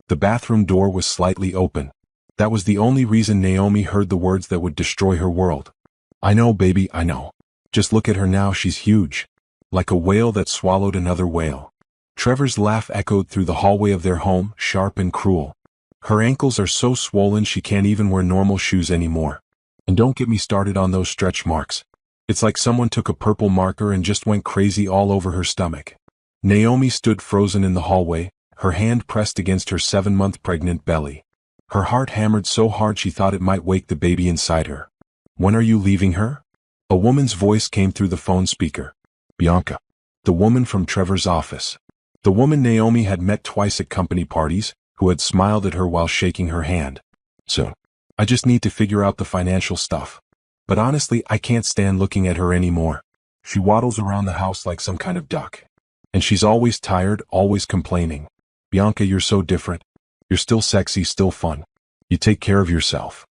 The bathroom door was slightly open. That was the only reason Naomi heard the words that would destroy her world. I know, baby, I know. Just look at her now, she's huge. Like a whale that swallowed another whale. Trevor's laugh echoed through the hallway of their home, sharp and cruel. Her ankles are so swollen she can't even wear normal shoes anymore. And don't get me started on those stretch marks. It's like someone took a purple marker and just went crazy all over her stomach. Naomi stood frozen in the hallway, her hand pressed against her 7-month pregnant belly. Her heart hammered so hard she thought it might wake the baby inside her. When are you leaving her? A woman's voice came through the phone speaker. Bianca. The woman from Trevor's office. The woman Naomi had met twice at company parties, who had smiled at her while shaking her hand. Soon. I just need to figure out the financial stuff. But honestly, I can't stand looking at her anymore. She waddles around the house like some kind of duck. And she's always tired, always complaining. Bianca, you're so different. You're still sexy, still fun. You take care of yourself.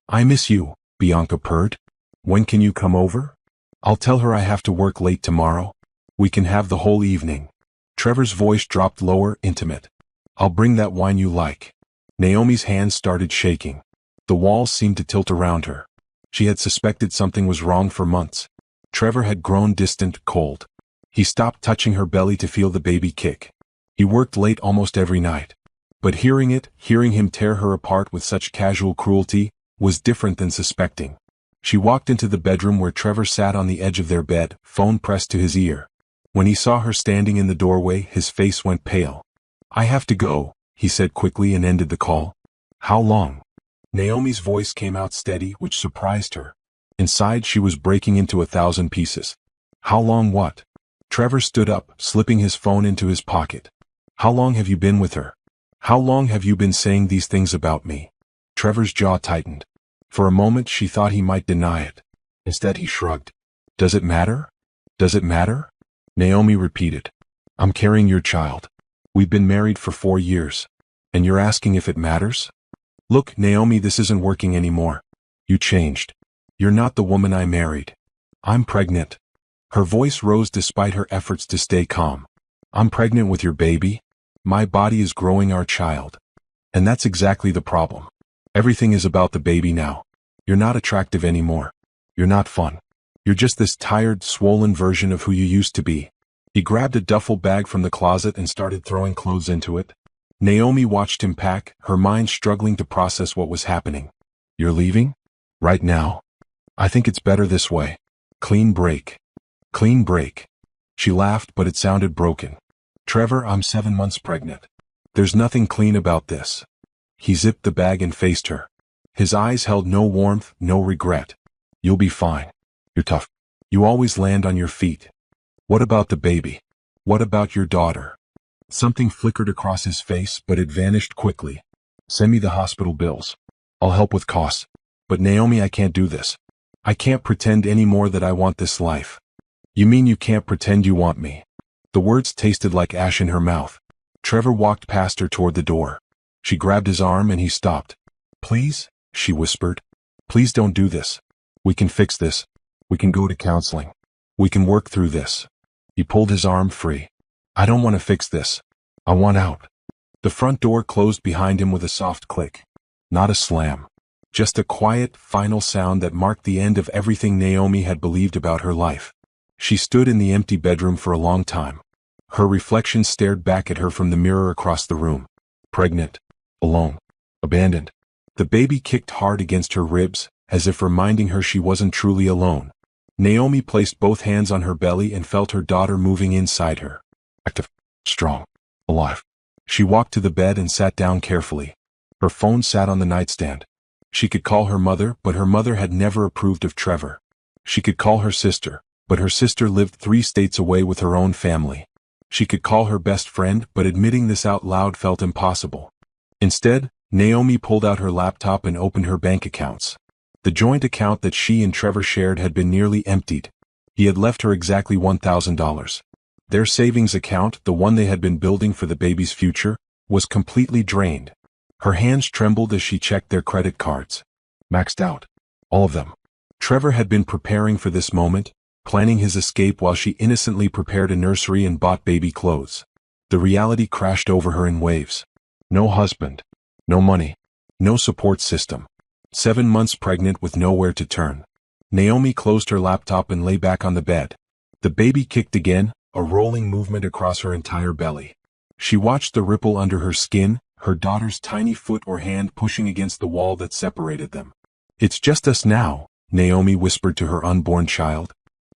I miss you, Bianca purred. When can you come over? I'll tell her I have to work late tomorrow. We can have the whole evening. Trevor's voice dropped lower, intimate. I'll bring that wine you like. Naomi's hands started shaking. The walls seemed to tilt around her. She had suspected something was wrong for months. Trevor had grown distant, cold. He stopped touching her belly to feel the baby kick. He worked late almost every night. But hearing him tear her apart with such casual cruelty, was different than suspecting. She walked into the bedroom where Trevor sat on the edge of their bed, phone pressed to his ear. When he saw her standing in the doorway, his face went pale. I have to go, he said quickly and ended the call. How long? Naomi's voice came out steady, which surprised her. Inside she was breaking into 1,000 pieces. How long what? Trevor stood up, slipping his phone into his pocket. How long have you been with her? How long have you been saying these things about me? Trevor's jaw tightened. For a moment she thought he might deny it. Instead he shrugged. Does it matter? Does it matter? Naomi repeated. I'm carrying your child. We've been married for 4 years. And you're asking if it matters? Look, Naomi, this isn't working anymore. You changed. You're not the woman I married. I'm pregnant. Her voice rose despite her efforts to stay calm. I'm pregnant with your baby. My body is growing our child. And that's exactly the problem. Everything is about the baby now. You're not attractive anymore. You're not fun. You're just this tired, swollen version of who you used to be. He grabbed a duffel bag from the closet and started throwing clothes into it. Naomi watched him pack, her mind struggling to process what was happening. You're leaving? Right now? I think it's better this way. Clean break. Clean break. She laughed, but it sounded broken. Trevor, I'm 7 months pregnant. There's nothing clean about this. He zipped the bag and faced her. His eyes held no warmth, no regret. You'll be fine. You're tough. You always land on your feet. What about the baby? What about your daughter? Something flickered across his face, but it vanished quickly. Send me the hospital bills. I'll help with costs. But Naomi, I can't do this. I can't pretend anymore that I want this life. You mean you can't pretend you want me? The words tasted like ash in her mouth. Trevor walked past her toward the door. She grabbed his arm and he stopped. Please, she whispered. Please don't do this. We can fix this. We can go to counseling. We can work through this. He pulled his arm free. I don't want to fix this. I want out. The front door closed behind him with a soft click. Not a slam. Just a quiet, final sound that marked the end of everything Naomi had believed about her life. She stood in the empty bedroom for a long time. Her reflection stared back at her from the mirror across the room. Pregnant. Alone. Abandoned. The baby kicked hard against her ribs, as if reminding her she wasn't truly alone. Naomi placed both hands on her belly and felt her daughter moving inside her. Active. Strong. Alive. She walked to the bed and sat down carefully. Her phone sat on the nightstand. She could call her mother, but her mother had never approved of Trevor. She could call her sister, but her sister lived 3 states away with her own family. She could call her best friend, but admitting this out loud felt impossible. Instead, Naomi pulled out her laptop and opened her bank accounts. The joint account that she and Trevor shared had been nearly emptied. He had left her exactly $1,000. Their savings account, the one they had been building for the baby's future, was completely drained. Her hands trembled as she checked their credit cards. Maxed out. All of them. Trevor had been preparing for this moment, planning his escape while she innocently prepared a nursery and bought baby clothes. The reality crashed over her in waves. No husband. No money. No support system. 7 months pregnant with nowhere to turn. Naomi closed her laptop and lay back on the bed. The baby kicked again, a rolling movement across her entire belly. She watched the ripple under her skin, her daughter's tiny foot or hand pushing against the wall that separated them. "It's just us now," Naomi whispered to her unborn child.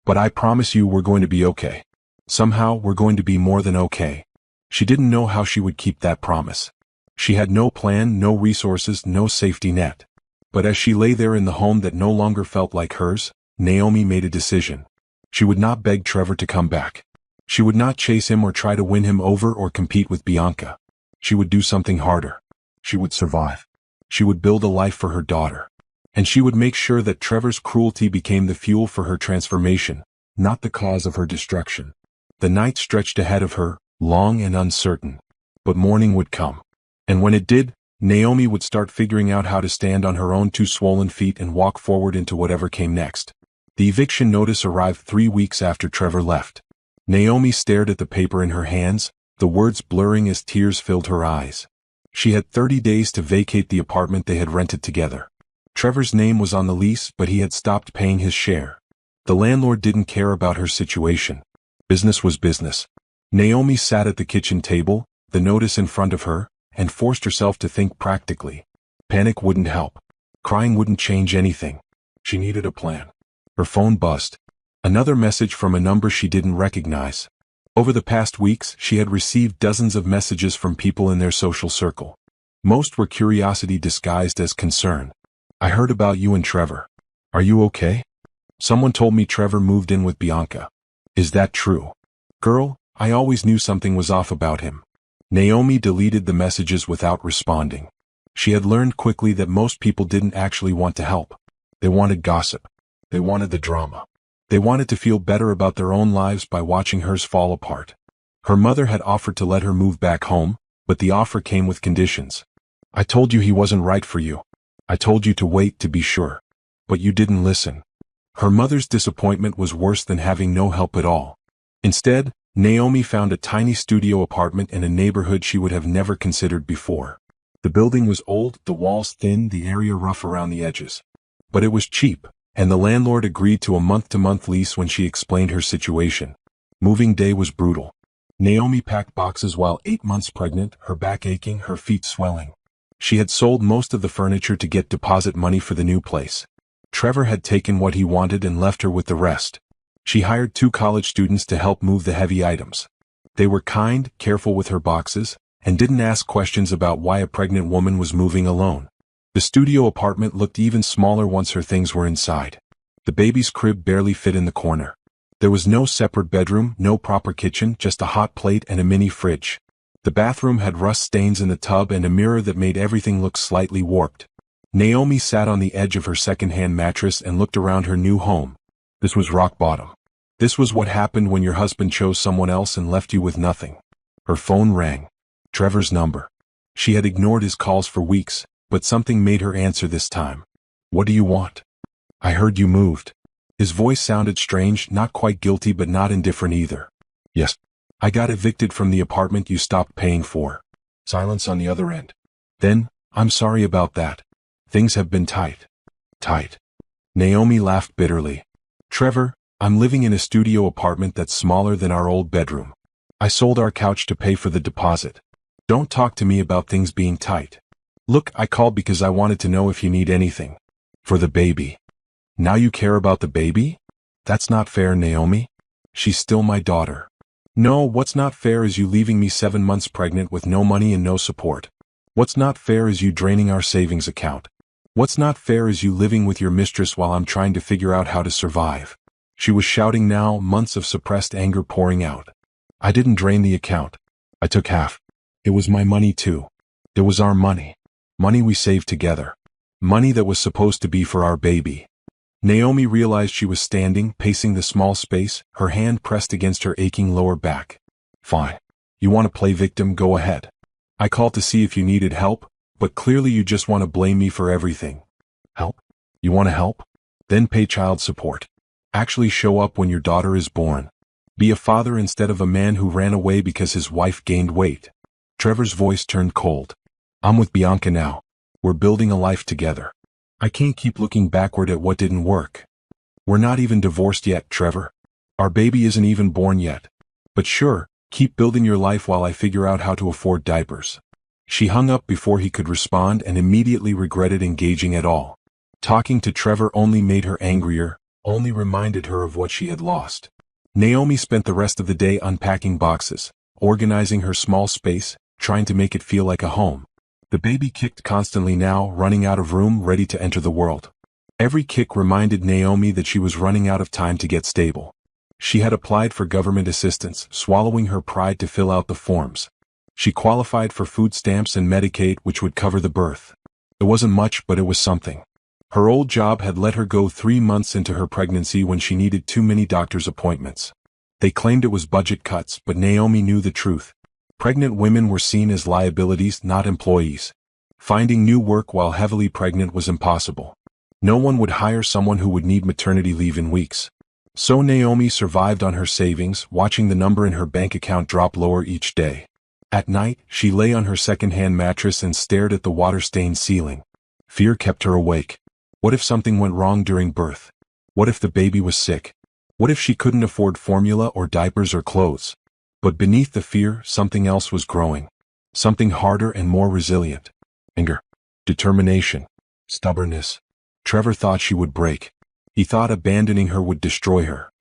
"But I promise you we're going to be okay. Somehow we're going to be more than okay." She didn't know how she would keep that promise. She had no plan, no resources, no safety net. But as she lay there in the home that no longer felt like hers, Naomi made a decision. She would not beg Trevor to come back. She would not chase him or try to win him over or compete with Bianca. She would do something harder. She would survive. She would build a life for her daughter. And she would make sure that Trevor's cruelty became the fuel for her transformation, not the cause of her destruction. The night stretched ahead of her, long and uncertain. But morning would come. And when it did, Naomi would start figuring out how to stand on her own 2 swollen feet and walk forward into whatever came next. The eviction notice arrived 3 weeks after Trevor left. Naomi stared at the paper in her hands, the words blurring as tears filled her eyes. She had 30 days to vacate the apartment they had rented together. Trevor's name was on the lease, but he had stopped paying his share. The landlord didn't care about her situation. Business was business. Naomi sat at the kitchen table, the notice in front of her, and forced herself to think practically. Panic wouldn't help. Crying wouldn't change anything. She needed a plan. Her phone buzzed. Another message from a number she didn't recognize. Over the past weeks, she had received dozens of messages from people in their social circle. Most were curiosity disguised as concern. "I heard about you and Trevor. Are you okay? Someone told me Trevor moved in with Bianca. Is that true? Girl, I always knew something was off about him." Naomi deleted the messages without responding. She had learned quickly that most people didn't actually want to help. They wanted gossip. They wanted the drama. They wanted to feel better about their own lives by watching hers fall apart. Her mother had offered to let her move back home, but the offer came with conditions. "I told you he wasn't right for you. I told you to wait to be sure. But you didn't listen." Her mother's disappointment was worse than having no help at all. Instead, Naomi found a tiny studio apartment in a neighborhood she would have never considered before. The building was old, the walls thin, the area rough around the edges. But it was cheap, and the landlord agreed to a month-to-month lease when she explained her situation. Moving day was brutal. Naomi packed boxes while 8 months pregnant, her back aching, her feet swelling. She had sold most of the furniture to get deposit money for the new place. Trevor had taken what he wanted and left her with the rest. She hired 2 college students to help move the heavy items. They were kind, careful with her boxes, and didn't ask questions about why a pregnant woman was moving alone. The studio apartment looked even smaller once her things were inside. The baby's crib barely fit in the corner. There was no separate bedroom, no proper kitchen, just a hot plate and a mini fridge. The bathroom had rust stains in the tub and a mirror that made everything look slightly warped. Naomi sat on the edge of her second-hand mattress and looked around her new home. This was rock bottom. This was what happened when your husband chose someone else and left you with nothing. Her phone rang. Trevor's number. She had ignored his calls for weeks, but something made her answer this time. "What do you want?" "I heard you moved." His voice sounded strange, not quite guilty but not indifferent either. "Yes. I got evicted from the apartment you stopped paying for." Silence on the other end. Then, "I'm sorry about that. Things have been tight." Tight. Naomi laughed bitterly. "Trevor, I'm living in a studio apartment that's smaller than our old bedroom. I sold our couch to pay for the deposit. Don't talk to me about things being tight. Look, I called because I wanted to know if you need anything. For the baby." "Now you care about the baby? That's not fair, Naomi. She's still my daughter." "No, what's not fair is you leaving me 7 months pregnant with no money and no support. What's not fair is you draining our savings account. What's not fair is you living with your mistress while I'm trying to figure out how to survive." She was shouting now, months of suppressed anger pouring out. "I didn't drain the account. I took half. It was my money too. It was our money. Money we saved together. Money that was supposed to be for our baby." Naomi realized she was standing, pacing the small space, her hand pressed against her aching lower back. "Fine. You want to play victim, go ahead. I called to see if you needed help, but clearly you just want to blame me for everything." "Help? You want to help? Then pay child support. Actually show up when your daughter is born. Be a father instead of a man who ran away because his wife gained weight." Trevor's voice turned cold. I'm with Bianca now. We're building a life together. I can't keep looking backward at what didn't work. We're not even divorced yet, Trevor. Our baby isn't even born yet. But sure, keep building your life while I figure out how to afford diapers. She hung up before he could respond and immediately regretted engaging at all. Talking to Trevor only made her angrier, only reminded her of what she had lost. Naomi spent the rest of the day unpacking boxes, organizing her small space, trying to make it feel like a home. The baby kicked constantly now, running out of room, ready to enter the world. Every kick reminded Naomi that she was running out of time to get stable. She had applied for government assistance, swallowing her pride to fill out the forms. She qualified for food stamps and Medicaid, which would cover the birth. It wasn't much, but it was something. Her old job had let her go 3 months into her pregnancy when she needed too many doctor's appointments. They claimed it was budget cuts, but Naomi knew the truth. Pregnant women were seen as liabilities, not employees. Finding new work while heavily pregnant was impossible. No one would hire someone who would need maternity leave in weeks. So Naomi survived on her savings, watching the number in her bank account drop lower each day. At night, she lay on her second-hand mattress and stared at the water-stained ceiling. Fear kept her awake. What if something went wrong during birth? What if the baby was sick? What if she couldn't afford formula or diapers or clothes? But beneath the fear, something else was growing. Something harder and more resilient. Anger. Determination. Stubbornness. Trevor thought she would break. He thought abandoning her would destroy her.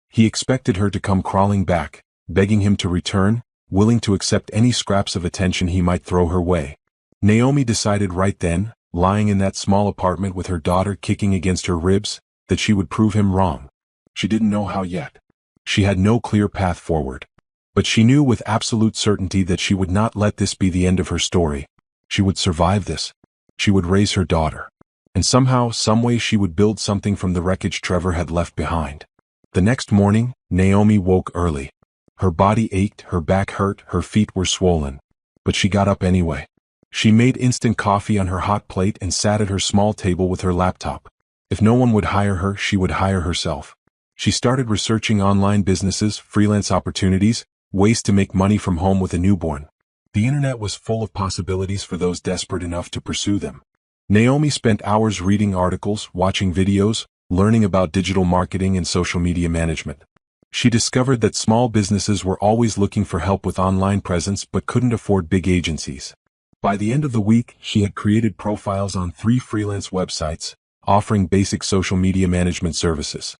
He expected her to come crawling back, begging him to return, willing to accept any scraps of attention he might throw her way. Naomi decided right then, lying in that small apartment with her daughter kicking against her ribs, that she would prove him wrong. She didn't know how yet. She had no clear path forward. But she knew with absolute certainty that she would not let this be the end of her story. She would survive this. She would raise her daughter. And somehow, someway she would build something from the wreckage Trevor had left behind. The next morning, Naomi woke early. Her body ached, her back hurt, her feet were swollen. But she got up anyway. She made instant coffee on her hot plate and sat at her small table with her laptop. If no one would hire her, she would hire herself. She started researching online businesses, freelance opportunities, ways to make money from home with a newborn. The internet was full of possibilities for those desperate enough to pursue them. Naomi spent hours reading articles, watching videos, learning about digital marketing and social media management. She discovered that small businesses were always looking for help with online presence but couldn't afford big agencies. By the end of the week, she had created profiles on 3 freelance websites, offering basic social media management services.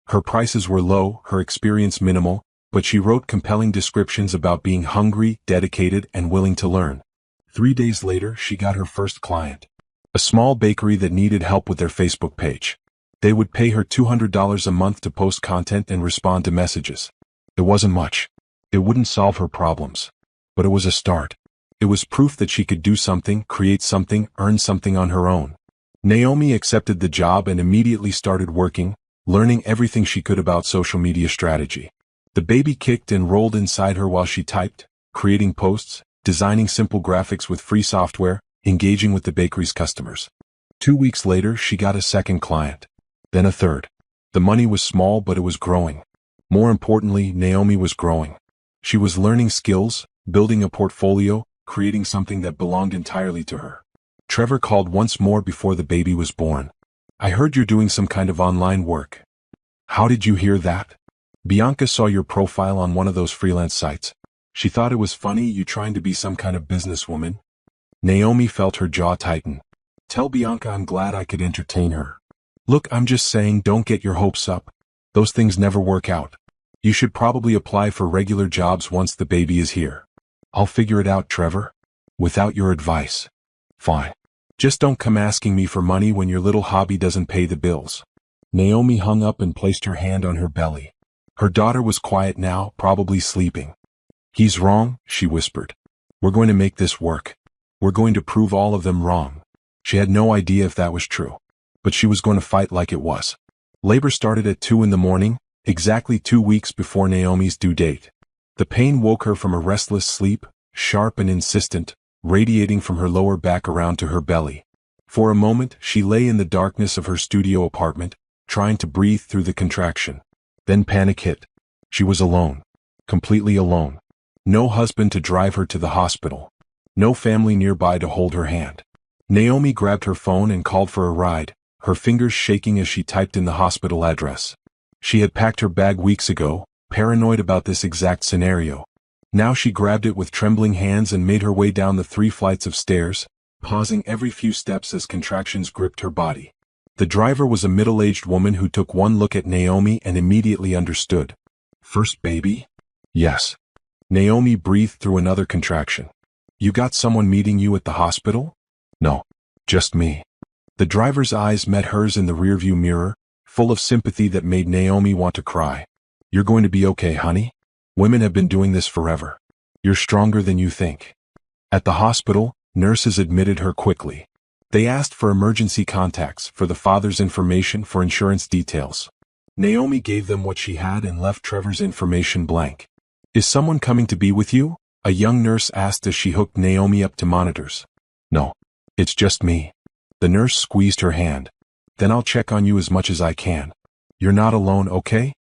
Her prices were low, her experience minimal, but she wrote compelling descriptions about being hungry, dedicated, and willing to learn. 3 days later, she got her first client. A small bakery that needed help with their Facebook page. They would pay her $200 a month to post content and respond to messages. It wasn't much. It wouldn't solve her problems. But it was a start. It was proof that she could do something, create something, earn something on her own. Naomi accepted the job and immediately started working, learning everything she could about social media strategy. The baby kicked and rolled inside her while she typed, creating posts, designing simple graphics with free software, engaging with the bakery's customers. 2 weeks later, she got a second client. Then a third. The money was small, but it was growing. More importantly, Naomi was growing. She was learning skills, building a portfolio, creating something that belonged entirely to her. Trevor called once more before the baby was born. I heard you're doing some kind of online work. How did you hear that? Bianca saw your profile on one of those freelance sites. She thought it was funny you trying to be some kind of businesswoman. Naomi felt her jaw tighten. Tell Bianca I'm glad I could entertain her. Look, I'm just saying don't get your hopes up. Those things never work out. You should probably apply for regular jobs once the baby is here. I'll figure it out, Trevor. Without your advice. Fine. Just don't come asking me for money when your little hobby doesn't pay the bills. Naomi hung up and placed her hand on her belly. Her daughter was quiet now, probably sleeping. He's wrong, she whispered. We're going to make this work. We're going to prove all of them wrong. She had no idea if that was true. But she was going to fight like it was. Labor started at 2 in the morning, exactly 2 weeks before Naomi's due date. The pain woke her from a restless sleep, sharp and insistent, radiating from her lower back around to her belly. For a moment, she lay in the darkness of her studio apartment, trying to breathe through the contraction. Then panic hit. She was alone. Completely alone. No husband to drive her to the hospital. No family nearby to hold her hand. Naomi grabbed her phone and called for a ride, her fingers shaking as she typed in the hospital address. She had packed her bag weeks ago, paranoid about this exact scenario. Now she grabbed it with trembling hands and made her way down the 3 flights of stairs, pausing every few steps as contractions gripped her body. The driver was a middle-aged woman who took one look at Naomi and immediately understood. First baby? Yes. Naomi breathed through another contraction. You got someone meeting you at the hospital? No. Just me. The driver's eyes met hers in the rearview mirror, full of sympathy that made Naomi want to cry. You're going to be okay, honey. Women have been doing this forever. You're stronger than you think. At the hospital, nurses admitted her quickly. They asked for emergency contacts, for the father's information, for insurance details. Naomi gave them what she had and left Trevor's information blank. Is someone coming to be with you? A young nurse asked as she hooked Naomi up to monitors. No. It's just me. The nurse squeezed her hand. Then I'll check on you as much as I can. You're not alone, okay?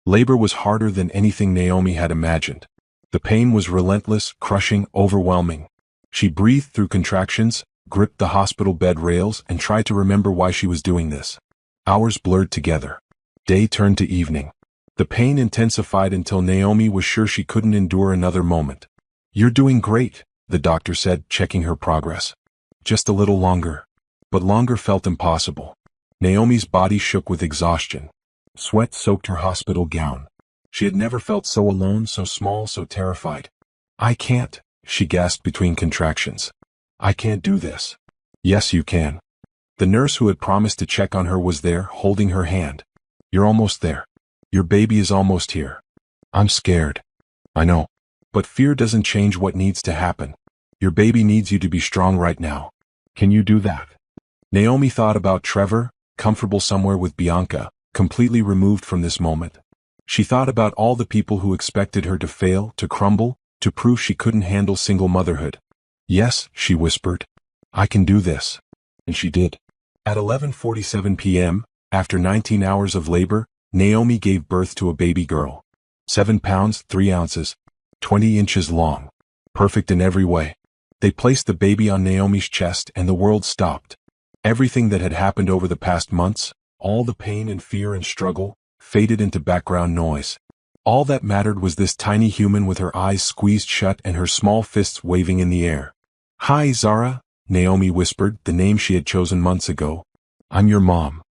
Labor was harder than anything Naomi had imagined. The pain was relentless, crushing, overwhelming. She breathed through contractions, gripped the hospital bed rails, and tried to remember why she was doing this. Hours blurred together. Day turned to evening. The pain intensified until Naomi was sure she couldn't endure another moment. You're doing great, the doctor said, checking her progress. Just a little longer. But longer felt impossible. Naomi's body shook with exhaustion. Sweat soaked her hospital gown. She had never felt so alone, so small, so terrified. I can't, she gasped between contractions. I can't do this. Yes, you can. The nurse who had promised to check on her was there, holding her hand. You're almost there. Your baby is almost here. I'm scared. I know. But fear doesn't change what needs to happen. Your baby needs you to be strong right now. Can you do that? Naomi thought about Trevor, comfortable somewhere with Bianca, completely removed from this moment. She thought about all the people who expected her to fail, to crumble, to prove she couldn't handle single motherhood. Yes, she whispered. I can do this. And she did. At 11:47 p.m., after 19 hours of labor, Naomi gave birth to a baby girl. 7 pounds, 3 ounces, 20 inches long. Perfect in every way. They placed the baby on Naomi's chest and the world stopped. Everything that had happened over the past months, all the pain and fear and struggle, faded into background noise. All that mattered was this tiny human with her eyes squeezed shut and her small fists waving in the air. Hi, Zara, Naomi whispered, the name she had chosen months ago. I'm your mom.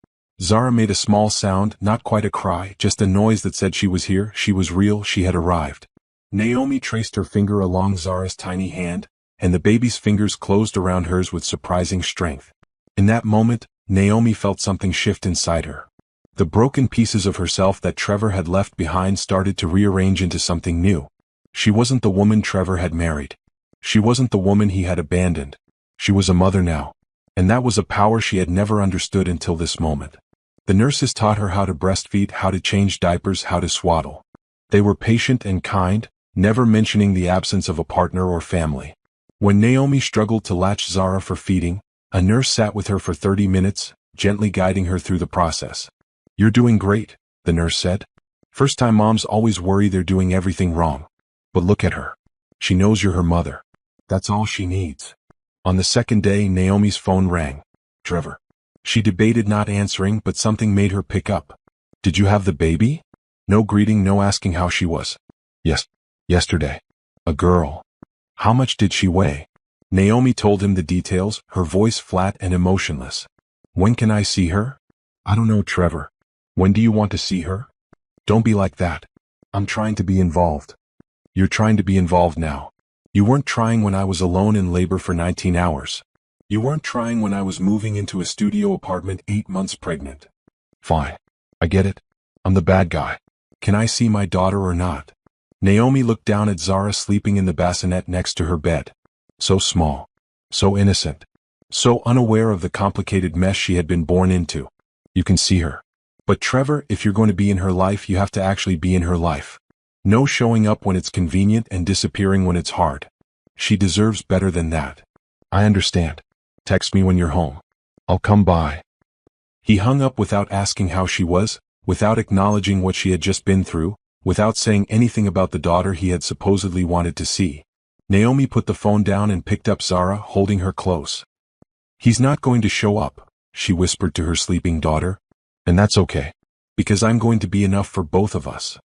Zara made a small sound, not quite a cry, just a noise that said she was here, she was real, she had arrived. Naomi traced her finger along Zara's tiny hand, and the baby's fingers closed around hers with surprising strength. In that moment, Naomi felt something shift inside her. The broken pieces of herself that Trevor had left behind started to rearrange into something new. She wasn't the woman Trevor had married. She wasn't the woman he had abandoned. She was a mother now. And that was a power she had never understood until this moment. The nurses taught her how to breastfeed, how to change diapers, how to swaddle. They were patient and kind, never mentioning the absence of a partner or family. When Naomi struggled to latch Zara for feeding, a nurse sat with her for 30 minutes, gently guiding her through the process. You're doing great, the nurse said. First-time moms always worry they're doing everything wrong. But look at her. She knows you're her mother. That's all she needs. On the second day, Naomi's phone rang. Trevor. She debated not answering, but something made her pick up. Did you have the baby? No greeting, no asking how she was. Yes. Yesterday. A girl. How much did she weigh? Naomi told him the details, her voice flat and emotionless. When can I see her? I don't know, Trevor. When do you want to see her? Don't be like that. I'm trying to be involved. You're trying to be involved now. You weren't trying when I was alone in labor for 19 hours. You weren't trying when I was moving into a studio apartment 8 months pregnant. Fine. I get it. I'm the bad guy. Can I see my daughter or not? Naomi looked down at Zara sleeping in the bassinet next to her bed. So small. So innocent. So unaware of the complicated mess she had been born into. You can see her. But Trevor, if you're going to be in her life, you have to actually be in her life. No showing up when it's convenient and disappearing when it's hard. She deserves better than that. I understand. Text me when you're home. I'll come by. He hung up without asking how she was, without acknowledging what she had just been through, without saying anything about the daughter he had supposedly wanted to see. Naomi put the phone down and picked up Zara, holding her close. "He's not going to show up," she whispered to her sleeping daughter. "And that's okay. Because I'm going to be enough for both of us."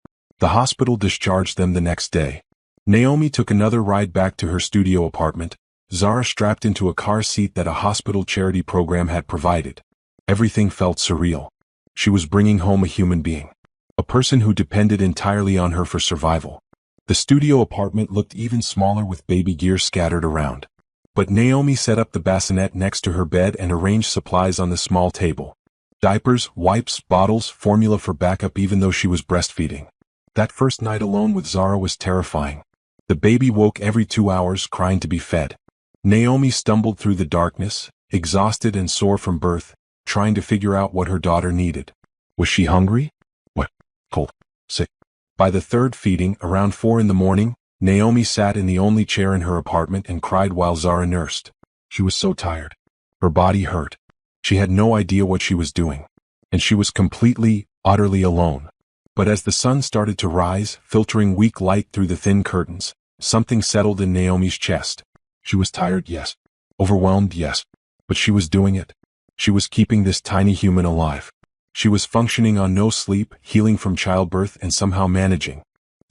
The hospital discharged them the next day. Naomi took another ride back to her studio apartment, Zara strapped into a car seat that a hospital charity program had provided. Everything felt surreal. She was bringing home a human being. A person who depended entirely on her for survival. The studio apartment looked even smaller with baby gear scattered around. But Naomi set up the bassinet next to her bed and arranged supplies on the small table. Diapers, wipes, bottles, formula for backup even though she was breastfeeding. That first night alone with Zara was terrifying. The baby woke every 2 hours crying to be fed. Naomi stumbled through the darkness, exhausted and sore from birth, trying to figure out what her daughter needed. Was she hungry? What? Cold? Sick? By the third feeding, around 4 in the morning, Naomi sat in the only chair in her apartment and cried while Zara nursed. She was so tired. Her body hurt. She had no idea what she was doing. And she was completely, utterly alone. But as the sun started to rise, filtering weak light through the thin curtains, something settled in Naomi's chest. She was tired, yes. Overwhelmed, yes. But she was doing it. She was keeping this tiny human alive. She was functioning on no sleep, healing from childbirth and somehow managing.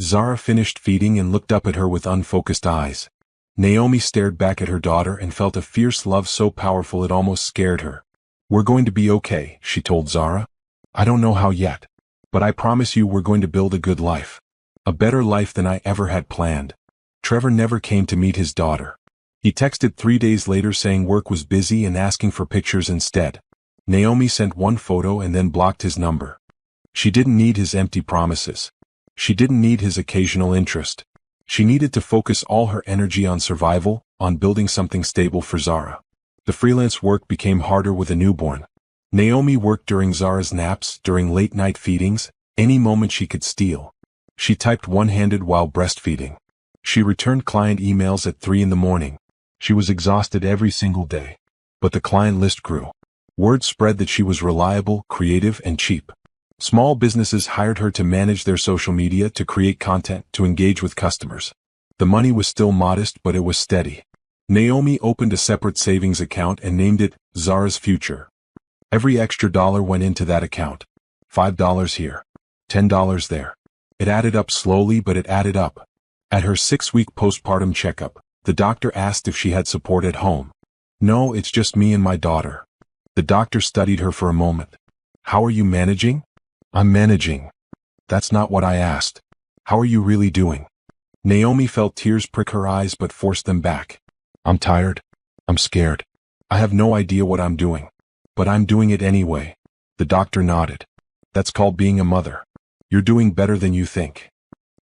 Zara finished feeding and looked up at her with unfocused eyes. Naomi stared back at her daughter and felt a fierce love so powerful it almost scared her. "We're going to be okay," she told Zara. "I don't know how yet. But I promise you we're going to build a good life. A better life than I ever had planned." Trevor never came to meet his daughter. He texted 3 days later saying work was busy and asking for pictures instead. Naomi sent one photo and then blocked his number. She didn't need his empty promises. She didn't need his occasional interest. She needed to focus all her energy on survival, on building something stable for Zara. The freelance work became harder with a newborn. Naomi worked during Zara's naps, during late-night feedings, any moment she could steal. She typed one-handed while breastfeeding. She returned client emails at 3 in the morning. She was exhausted every single day. But the client list grew. Word spread that she was reliable, creative, and cheap. Small businesses hired her to manage their social media, to create content, to engage with customers. The money was still modest, but it was steady. Naomi opened a separate savings account and named it Zara's Future. Every extra dollar went into that account. $5 here. $10 there. It added up slowly, but it added up. At her 6-week postpartum checkup, the doctor asked if she had support at home. "No, it's just me and my daughter." The doctor studied her for a moment. "How are you managing?" "I'm managing." "That's not what I asked. How are you really doing?" Naomi felt tears prick her eyes but forced them back. "I'm tired. I'm scared. I have no idea what I'm doing. But I'm doing it anyway." The doctor nodded. "That's called being a mother. You're doing better than you think."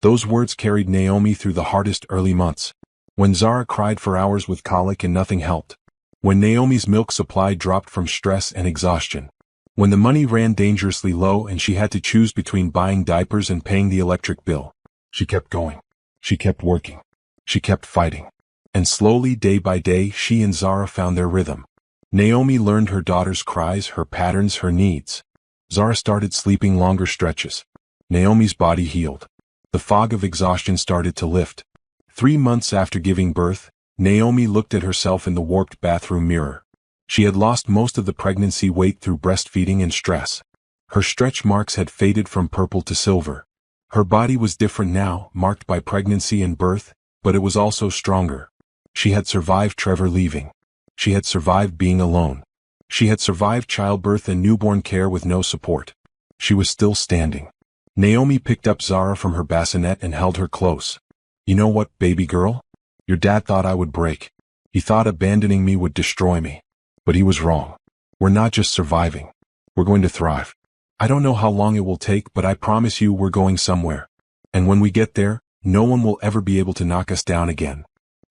Those words carried Naomi through the hardest early months. When Zara cried for hours with colic and nothing helped. When Naomi's milk supply dropped from stress and exhaustion. When the money ran dangerously low and she had to choose between buying diapers and paying the electric bill. She kept going. She kept working. She kept fighting. And slowly, day by day, she and Zara found their rhythm. Naomi learned her daughter's cries, her patterns, her needs. Zara started sleeping longer stretches. Naomi's body healed. The fog of exhaustion started to lift. 3 months after giving birth, Naomi looked at herself in the warped bathroom mirror. She had lost most of the pregnancy weight through breastfeeding and stress. Her stretch marks had faded from purple to silver. Her body was different now, marked by pregnancy and birth, but it was also stronger. She had survived Trevor leaving. She had survived being alone. She had survived childbirth and newborn care with no support. She was still standing. Naomi picked up Zara from her bassinet and held her close. "You know what, baby girl? Your dad thought I would break. He thought abandoning me would destroy me. But he was wrong. We're not just surviving. We're going to thrive. I don't know how long it will take, but I promise you we're going somewhere. And when we get there, no one will ever be able to knock us down again."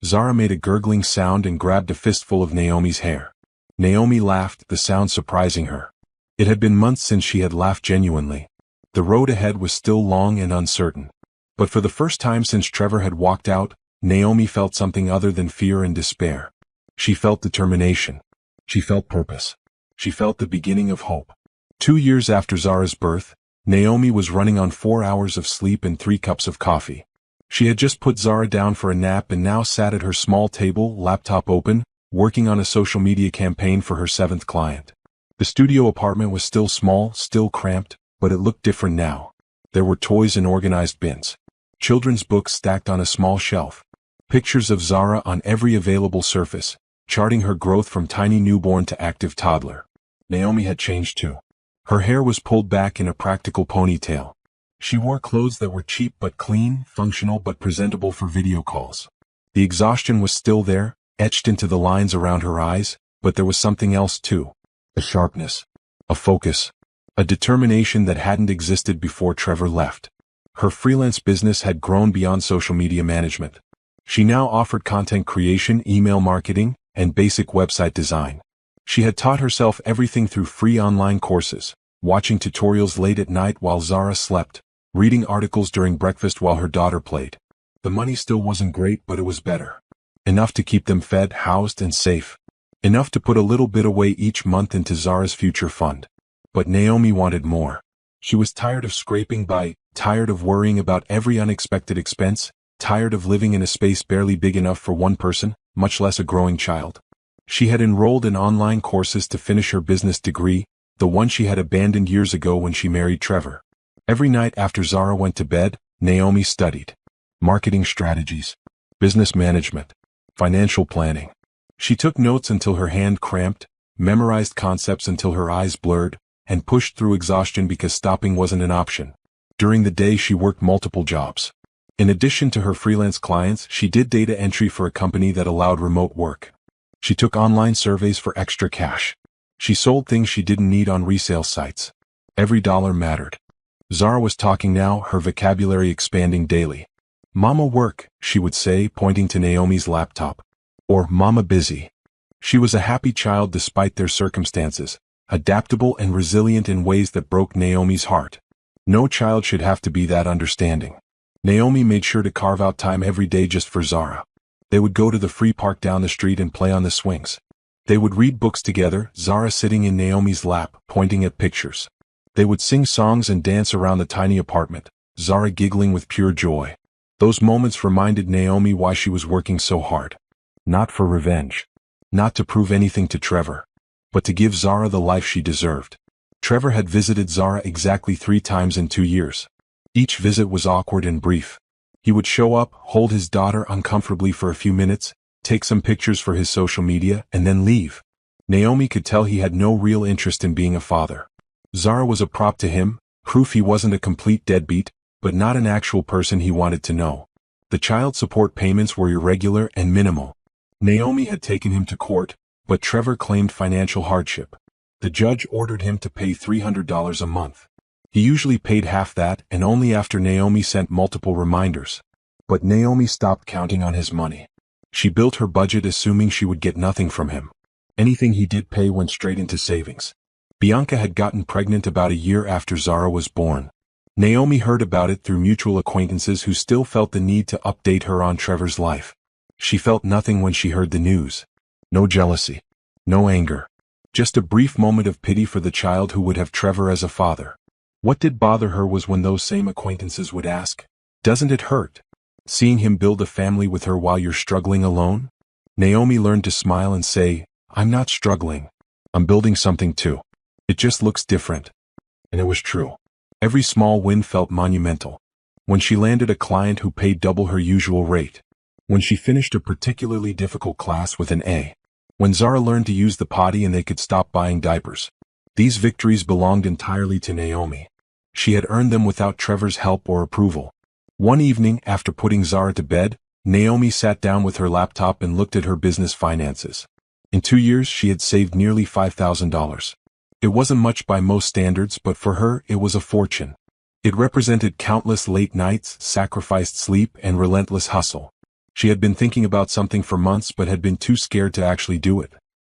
Zara made a gurgling sound and grabbed a fistful of Naomi's hair. Naomi laughed, the sound surprising her. It had been months since she had laughed genuinely. The road ahead was still long and uncertain. But for the first time since Trevor had walked out, Naomi felt something other than fear and despair. She felt determination. She felt purpose. She felt the beginning of hope. 2 years after Zara's birth, Naomi was running on 4 hours of sleep and 3 cups of coffee. She had just put Zara down for a nap and now sat at her small table, laptop open, working on a social media campaign for her 7th client. The studio apartment was still small, still cramped, but it looked different now. There were toys in organized bins. Children's books stacked on a small shelf. Pictures of Zara on every available surface, charting her growth from tiny newborn to active toddler. Naomi had changed too. Her hair was pulled back in a practical ponytail. She wore clothes that were cheap but clean, functional but presentable for video calls. The exhaustion was still there, etched into the lines around her eyes, but there was something else too. A sharpness. A focus. A determination that hadn't existed before Trevor left. Her freelance business had grown beyond social media management. She now offered content creation, email marketing, and basic website design. She had taught herself everything through free online courses, watching tutorials late at night while Zara slept, reading articles during breakfast while her daughter played. The money still wasn't great, but it was better. Enough to keep them fed, housed, and safe. Enough to put a little bit away each month into Zara's future fund. But Naomi wanted more. She was tired of scraping by, tired of worrying about every unexpected expense, tired of living in a space barely big enough for one person, much less a growing child. She had enrolled in online courses to finish her business degree, the one she had abandoned years ago when she married Trevor. Every night after Zara went to bed, Naomi studied. Marketing strategies, business management, financial planning. She took notes until her hand cramped, memorized concepts until her eyes blurred, and pushed through exhaustion because stopping wasn't an option. During the day she worked multiple jobs. In addition to her freelance clients, she did data entry for a company that allowed remote work. She took online surveys for extra cash. She sold things she didn't need on resale sites. Every dollar mattered. Zara was talking now, her vocabulary expanding daily. "Mama work," she would say, pointing to Naomi's laptop. Or, "Mama busy." She was a happy child despite their circumstances, adaptable and resilient in ways that broke Naomi's heart. No child should have to be that understanding. Naomi made sure to carve out time every day just for Zara. They would go to the free park down the street and play on the swings. They would read books together, Zara sitting in Naomi's lap, pointing at pictures. They would sing songs and dance around the tiny apartment, Zara giggling with pure joy. Those moments reminded Naomi why she was working so hard. Not for revenge. Not to prove anything to Trevor. But to give Zara the life she deserved. Trevor had visited Zara exactly 3 times in 2 years. Each visit was awkward and brief. He would show up, hold his daughter uncomfortably for a few minutes, take some pictures for his social media, and then leave. Naomi could tell he had no real interest in being a father. Zara was a prop to him, proof he wasn't a complete deadbeat, but not an actual person he wanted to know. The child support payments were irregular and minimal. Naomi had taken him to court, but Trevor claimed financial hardship. The judge ordered him to pay $300 a month. He usually paid half that and only after Naomi sent multiple reminders. But Naomi stopped counting on his money. She built her budget assuming she would get nothing from him. Anything he did pay went straight into savings. Bianca had gotten pregnant about a year after Zara was born. Naomi heard about it through mutual acquaintances who still felt the need to update her on Trevor's life. She felt nothing when she heard the news. No jealousy. No anger. Just a brief moment of pity for the child who would have Trevor as a father. What did bother her was when those same acquaintances would ask, "Doesn't it hurt? Seeing him build a family with her while you're struggling alone?" Naomi learned to smile and say, "I'm not struggling. I'm building something too. It just looks different." And it was true. Every small win felt monumental. When she landed a client who paid double her usual rate. When she finished a particularly difficult class with an A. When Zara learned to use the potty and they could stop buying diapers. These victories belonged entirely to Naomi. She had earned them without Trevor's help or approval. One evening, after putting Zara to bed, Naomi sat down with her laptop and looked at her business finances. In 2 years, she had saved nearly $5,000. It wasn't much by most standards, but for her, it was a fortune. It represented countless late nights, sacrificed sleep, and relentless hustle. She had been thinking about something for months but had been too scared to actually do it.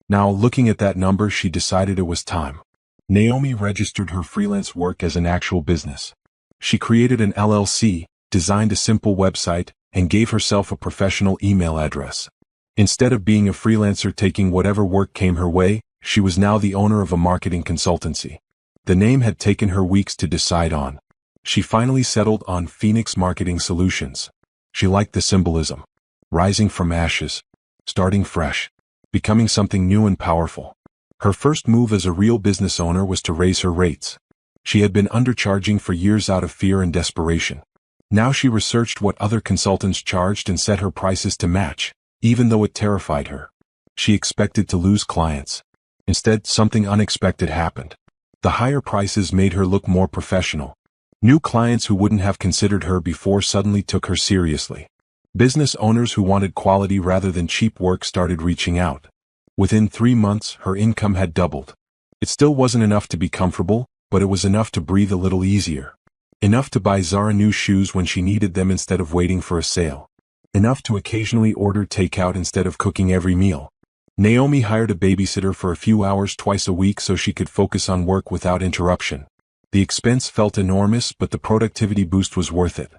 Now, looking at that number, she decided it was time. Naomi registered her freelance work as an actual business. She created an LLC, designed a simple website, and gave herself a professional email address. Instead of being a freelancer taking whatever work came her way, she was now the owner of a marketing consultancy. The name had taken her weeks to decide on. She finally settled on Phoenix Marketing Solutions. She liked the symbolism. Rising from ashes. Starting fresh. Becoming something new and powerful. Her first move as a real business owner was to raise her rates. She had been undercharging for years out of fear and desperation. Now she researched what other consultants charged and set her prices to match, even though it terrified her. She expected to lose clients. Instead, something unexpected happened. The higher prices made her look more professional. New clients who wouldn't have considered her before suddenly took her seriously. Business owners who wanted quality rather than cheap work started reaching out. Within 3 months, her income had doubled. It still wasn't enough to be comfortable, but it was enough to breathe a little easier. Enough to buy Zara new shoes when she needed them instead of waiting for a sale. Enough to occasionally order takeout instead of cooking every meal. Naomi hired a babysitter for a few hours twice a week so she could focus on work without interruption. The expense felt enormous, but the productivity boost was worth it.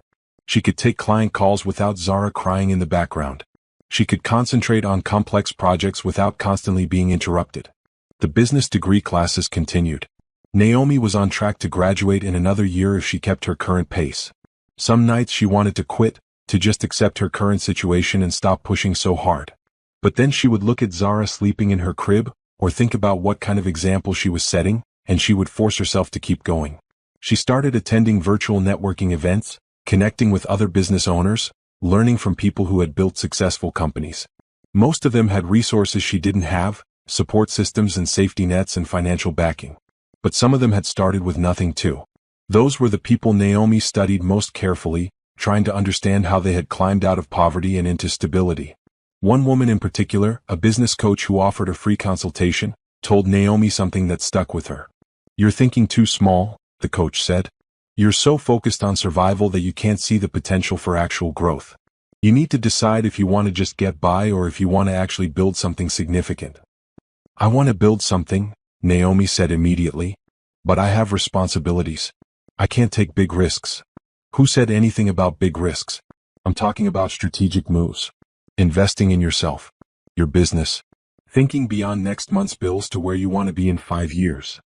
She could take client calls without Zara crying in the background. She could concentrate on complex projects without constantly being interrupted. The business degree classes continued. Naomi was on track to graduate in another year if she kept her current pace. Some nights she wanted to quit, to just accept her current situation and stop pushing so hard. But then she would look at Zara sleeping in her crib, or think about what kind of example she was setting, and she would force herself to keep going. She started attending virtual networking events, connecting with other business owners, learning from people who had built successful companies. Most of them had resources she didn't have, support systems and safety nets and financial backing. But some of them had started with nothing too. Those were the people Naomi studied most carefully, trying to understand how they had climbed out of poverty and into stability. One woman in particular, a business coach who offered a free consultation, told Naomi something that stuck with her. "You're thinking too small," the coach said. "You're so focused on survival that you can't see the potential for actual growth. You need to decide if you want to just get by or if you want to actually build something significant." "I want to build something," Naomi said immediately. "But I have responsibilities. I can't take big risks." "Who said anything about big risks? I'm talking about strategic moves. Investing in yourself, your business, thinking beyond next month's bills to where you want to be in 5 years."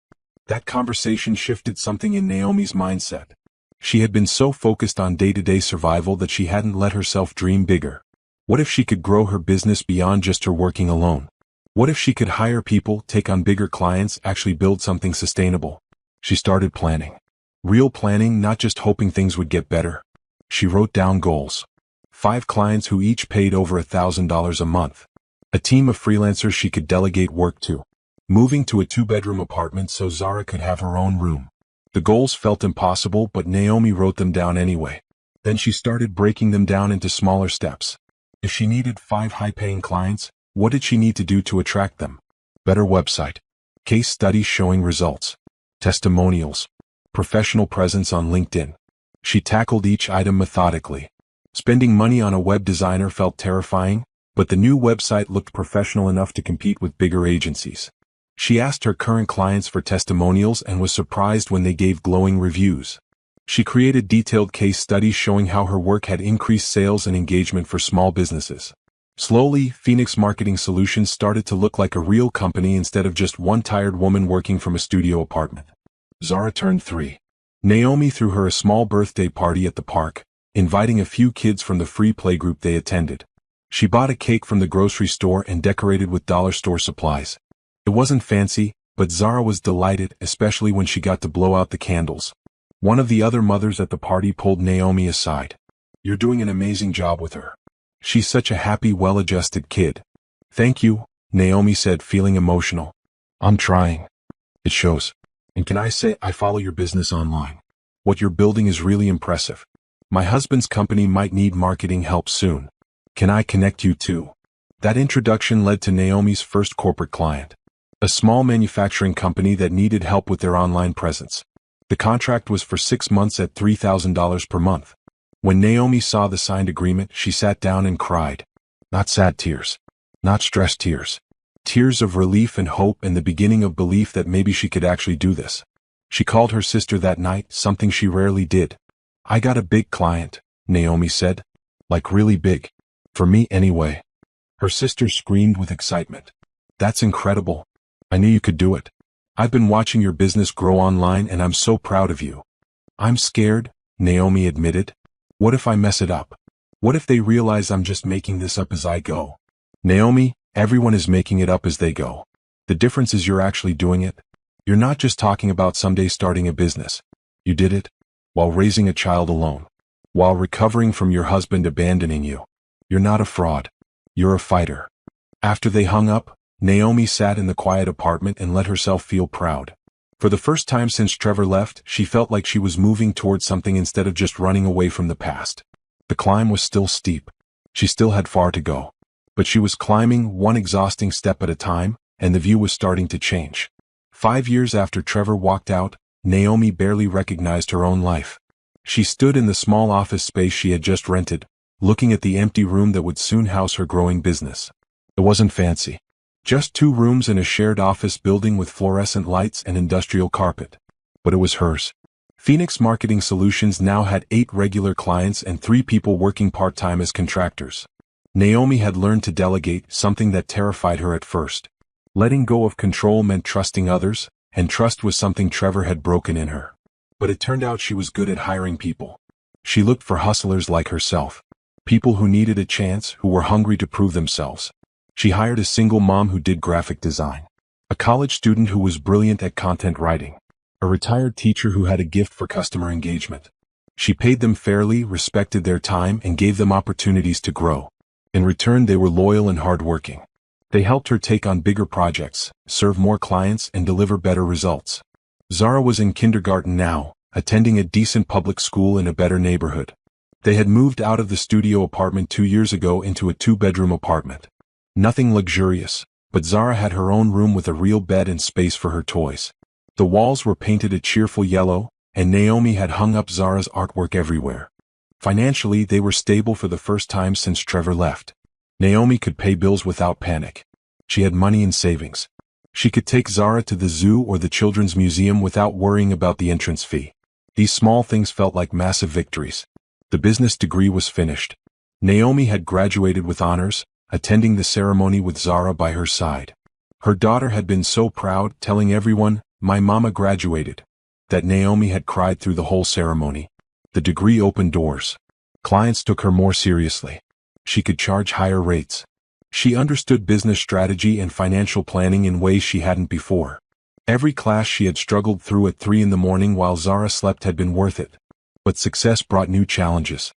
That conversation shifted something in Naomi's mindset. She had been so focused on day-to-day survival that she hadn't let herself dream bigger. What if she could grow her business beyond just her working alone? What if she could hire people, take on bigger clients, actually build something sustainable? She started planning. Real planning, not just hoping things would get better. She wrote down goals. 5 clients who each paid over $1,000 a month. A team of freelancers she could delegate work to. Moving to a 2-bedroom apartment so Zara could have her own room. The goals felt impossible, but Naomi wrote them down anyway. Then she started breaking them down into smaller steps. If she needed 5 high-paying clients, what did she need to do to attract them? Better website. Case studies showing results. Testimonials. Professional presence on LinkedIn. She tackled each item methodically. Spending money on a web designer felt terrifying, but the new website looked professional enough to compete with bigger agencies. She asked her current clients for testimonials and was surprised when they gave glowing reviews. She created detailed case studies showing how her work had increased sales and engagement for small businesses. Slowly, Phoenix Marketing Solutions started to look like a real company instead of just one tired woman working from a studio apartment. Zara turned 3. Naomi threw her a small birthday party at the park, inviting a few kids from the free playgroup they attended. She bought a cake from the grocery store and decorated with dollar store supplies. It wasn't fancy, but Zara was delighted, especially when she got to blow out the candles. One of the other mothers at the party pulled Naomi aside. "You're doing an amazing job with her. She's such a happy, well-adjusted kid." "Thank you," Naomi said, feeling emotional. "I'm trying. It shows. And can I say I follow your business online? What you're building is really impressive. My husband's company might need marketing help soon. Can I connect you too?" That introduction led to Naomi's first corporate client. A small manufacturing company that needed help with their online presence. The contract was for 6 months at $3,000 per month. When Naomi saw the signed agreement, she sat down and cried. Not sad tears. Not stressed tears. Tears of relief and hope and the beginning of belief that maybe she could actually do this. She called her sister that night, something she rarely did. "I got a big client," Naomi said. "Like really big. For me anyway." Her sister screamed with excitement. "That's incredible. I knew you could do it. I've been watching your business grow online and I'm so proud of you. I'm scared, Naomi admitted. What if I mess it up? What if they realize I'm just making this up as I go? Naomi, everyone is making it up as they go. The difference is you're actually doing it. You're not just talking about someday starting a business. You did it while raising a child alone, while recovering from your husband abandoning you. You're not a fraud. You're a fighter. After they hung up, Naomi sat in the quiet apartment and let herself feel proud. For the first time since Trevor left, she felt like she was moving towards something instead of just running away from the past. The climb was still steep. She still had far to go. But she was climbing one exhausting step at a time, and the view was starting to change. 5 years after Trevor walked out, Naomi barely recognized her own life. She stood in the small office space she had just rented, looking at the empty room that would soon house her growing business. It wasn't fancy. Just 2 rooms in a shared office building with fluorescent lights and industrial carpet. But it was hers. Phoenix Marketing Solutions now had 8 regular clients and 3 people working part-time as contractors. Naomi had learned to delegate, something that terrified her at first. Letting go of control meant trusting others, and trust was something Trevor had broken in her. But it turned out she was good at hiring people. She looked for hustlers like herself. People who needed a chance, who were hungry to prove themselves. She hired a single mom who did graphic design, a college student who was brilliant at content writing, a retired teacher who had a gift for customer engagement. She paid them fairly, respected their time, and gave them opportunities to grow. In return, they were loyal and hardworking. They helped her take on bigger projects, serve more clients, and deliver better results. Zara was in kindergarten now, attending a decent public school in a better neighborhood. They had moved out of the studio apartment 2 years ago into a 2-bedroom apartment. Nothing luxurious, but Zara had her own room with a real bed and space for her toys. The walls were painted a cheerful yellow, and Naomi had hung up Zara's artwork everywhere. Financially, they were stable for the first time since Trevor left. Naomi could pay bills without panic. She had money in savings. She could take Zara to the zoo or the children's museum without worrying about the entrance fee. These small things felt like massive victories. The business degree was finished. Naomi had graduated with honors, attending the ceremony with Zara by her side. Her daughter had been so proud, telling everyone, "My mama graduated," that Naomi had cried through the whole ceremony. The degree opened doors. Clients took her more seriously. She could charge higher rates. She understood business strategy and financial planning in ways she hadn't before. Every class she had struggled through at 3 in the morning while Zara slept had been worth it. But success brought new challenges.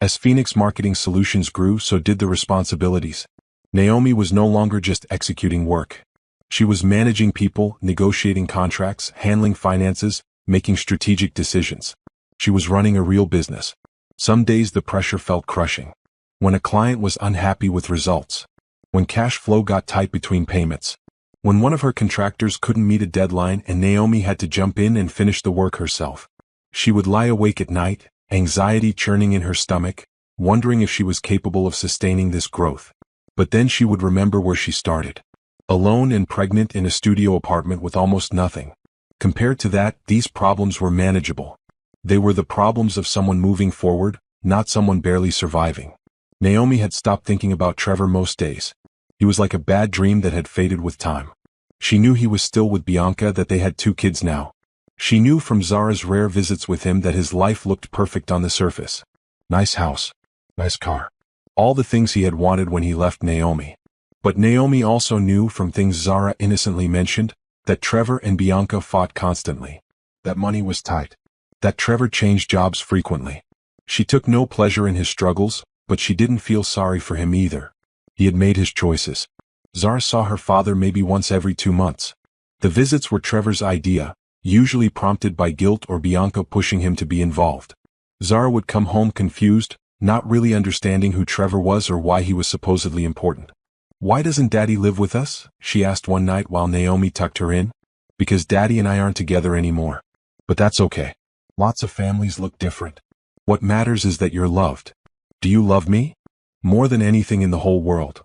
As Phoenix Marketing Solutions grew, so did the responsibilities. Naomi was no longer just executing work. She was managing people, negotiating contracts, handling finances, making strategic decisions. She was running a real business. Some days the pressure felt crushing. When a client was unhappy with results. When cash flow got tight between payments. When one of her contractors couldn't meet a deadline and Naomi had to jump in and finish the work herself. She would lie awake at night, anxiety churning in her stomach, wondering if she was capable of sustaining this growth. But then she would remember where she started. Alone and pregnant in a studio apartment with almost nothing. Compared to that, these problems were manageable. They were the problems of someone moving forward, not someone barely surviving. Naomi had stopped thinking about Trevor most days. He was like a bad dream that had faded with time. She knew he was still with Bianca, that they had 2 kids now. She knew from Zara's rare visits with him that his life looked perfect on the surface. Nice house. Nice car. All the things he had wanted when he left Naomi. But Naomi also knew from things Zara innocently mentioned, that Trevor and Bianca fought constantly. That money was tight. That Trevor changed jobs frequently. She took no pleasure in his struggles, but she didn't feel sorry for him either. He had made his choices. Zara saw her father maybe once every 2 months. The visits were Trevor's idea, usually prompted by guilt or Bianca pushing him to be involved. Zara would come home confused, not really understanding who Trevor was or why he was supposedly important. "Why doesn't Daddy live with us?" she asked one night while Naomi tucked her in. "Because Daddy and I aren't together anymore. But that's okay. Lots of families look different. What matters is that you're loved. Do you love me? More than anything in the whole world.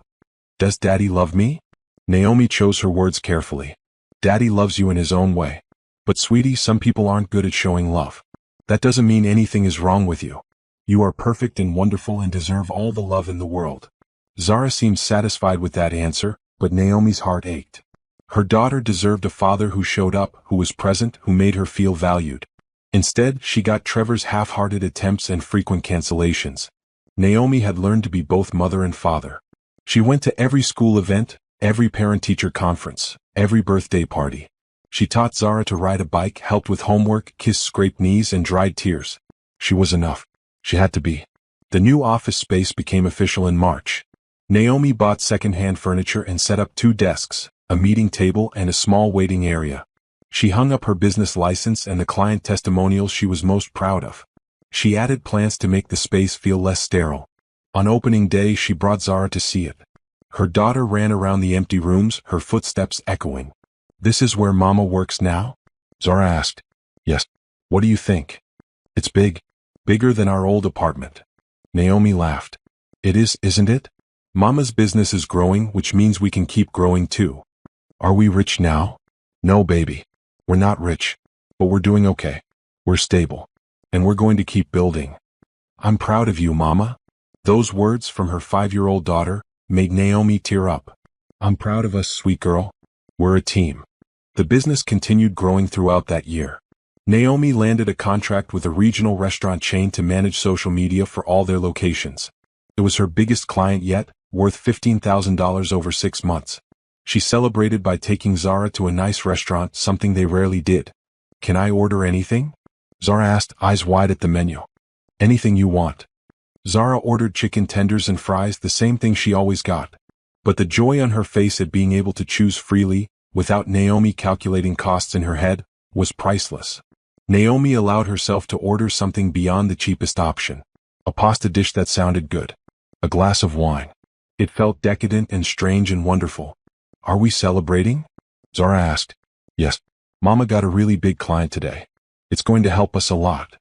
Does Daddy love me?" Naomi chose her words carefully. "Daddy loves you in his own way. But sweetie, some people aren't good at showing love. That doesn't mean anything is wrong with you. You are perfect and wonderful and deserve all the love in the world." Zara seemed satisfied with that answer, but Naomi's heart ached. Her daughter deserved a father who showed up, who was present, who made her feel valued. Instead, she got Trevor's half-hearted attempts and frequent cancellations. Naomi had learned to be both mother and father. She went to every school event, every parent-teacher conference, every birthday party. She taught Zara to ride a bike, helped with homework, kissed scraped knees, and dried tears. She was enough. She had to be. The new office space became official in March. Naomi bought second-hand furniture and set up 2 desks, a meeting table, and a small waiting area. She hung up her business license and the client testimonials she was most proud of. She added plants to make the space feel less sterile. On opening day, she brought Zara to see it. Her daughter ran around the empty rooms, her footsteps echoing. "This is where Mama works now?" Zara asked. "Yes. What do you think?" "It's big. Bigger than our old apartment." Naomi laughed. "It is, isn't it? Mama's business is growing, which means we can keep growing too." "Are we rich now?" "No, baby. We're not rich. But we're doing okay. We're stable. And we're going to keep building." "I'm proud of you, Mama." Those words from her 5-year-old daughter made Naomi tear up. "I'm proud of us, sweet girl. We're a team." The business continued growing throughout that year. Naomi landed a contract with a regional restaurant chain to manage social media for all their locations. It was her biggest client yet, worth $15,000 over 6 months. She celebrated by taking Zara to a nice restaurant, something they rarely did. "Can I order anything?" Zara asked, eyes wide at the menu. "Anything you want." Zara ordered chicken tenders and fries, the same thing she always got. But the joy on her face at being able to choose freely, without Naomi calculating costs in her head, was priceless. Naomi allowed herself to order something beyond the cheapest option. A pasta dish that sounded good. A glass of wine. It felt decadent and strange and wonderful. "Are we celebrating?" Zara asked. "Yes. Mama got a really big client today. It's going to help us a lot.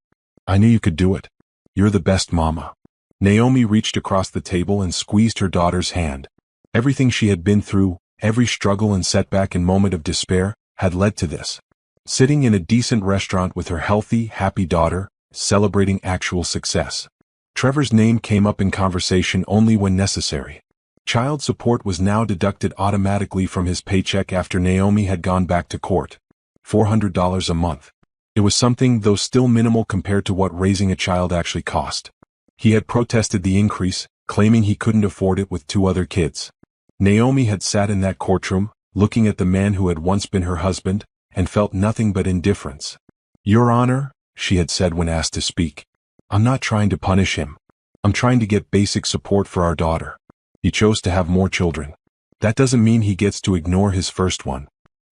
I knew you could do it. You're the best, Mama." Naomi reached across the table and squeezed her daughter's hand. Everything she had been through, every struggle and setback and moment of despair, had led to this. Sitting in a decent restaurant with her healthy, happy daughter, celebrating actual success. Trevor's name came up in conversation only when necessary. Child support was now deducted automatically from his paycheck after Naomi had gone back to court. $400 a month. It was something, though still minimal compared to what raising a child actually cost. He had protested the increase, claiming he couldn't afford it with 2 other kids. Naomi had sat in that courtroom, looking at the man who had once been her husband, and felt nothing but indifference. "Your Honor," she had said when asked to speak, "I'm not trying to punish him. I'm trying to get basic support for our daughter. He chose to have more children. That doesn't mean he gets to ignore his first one."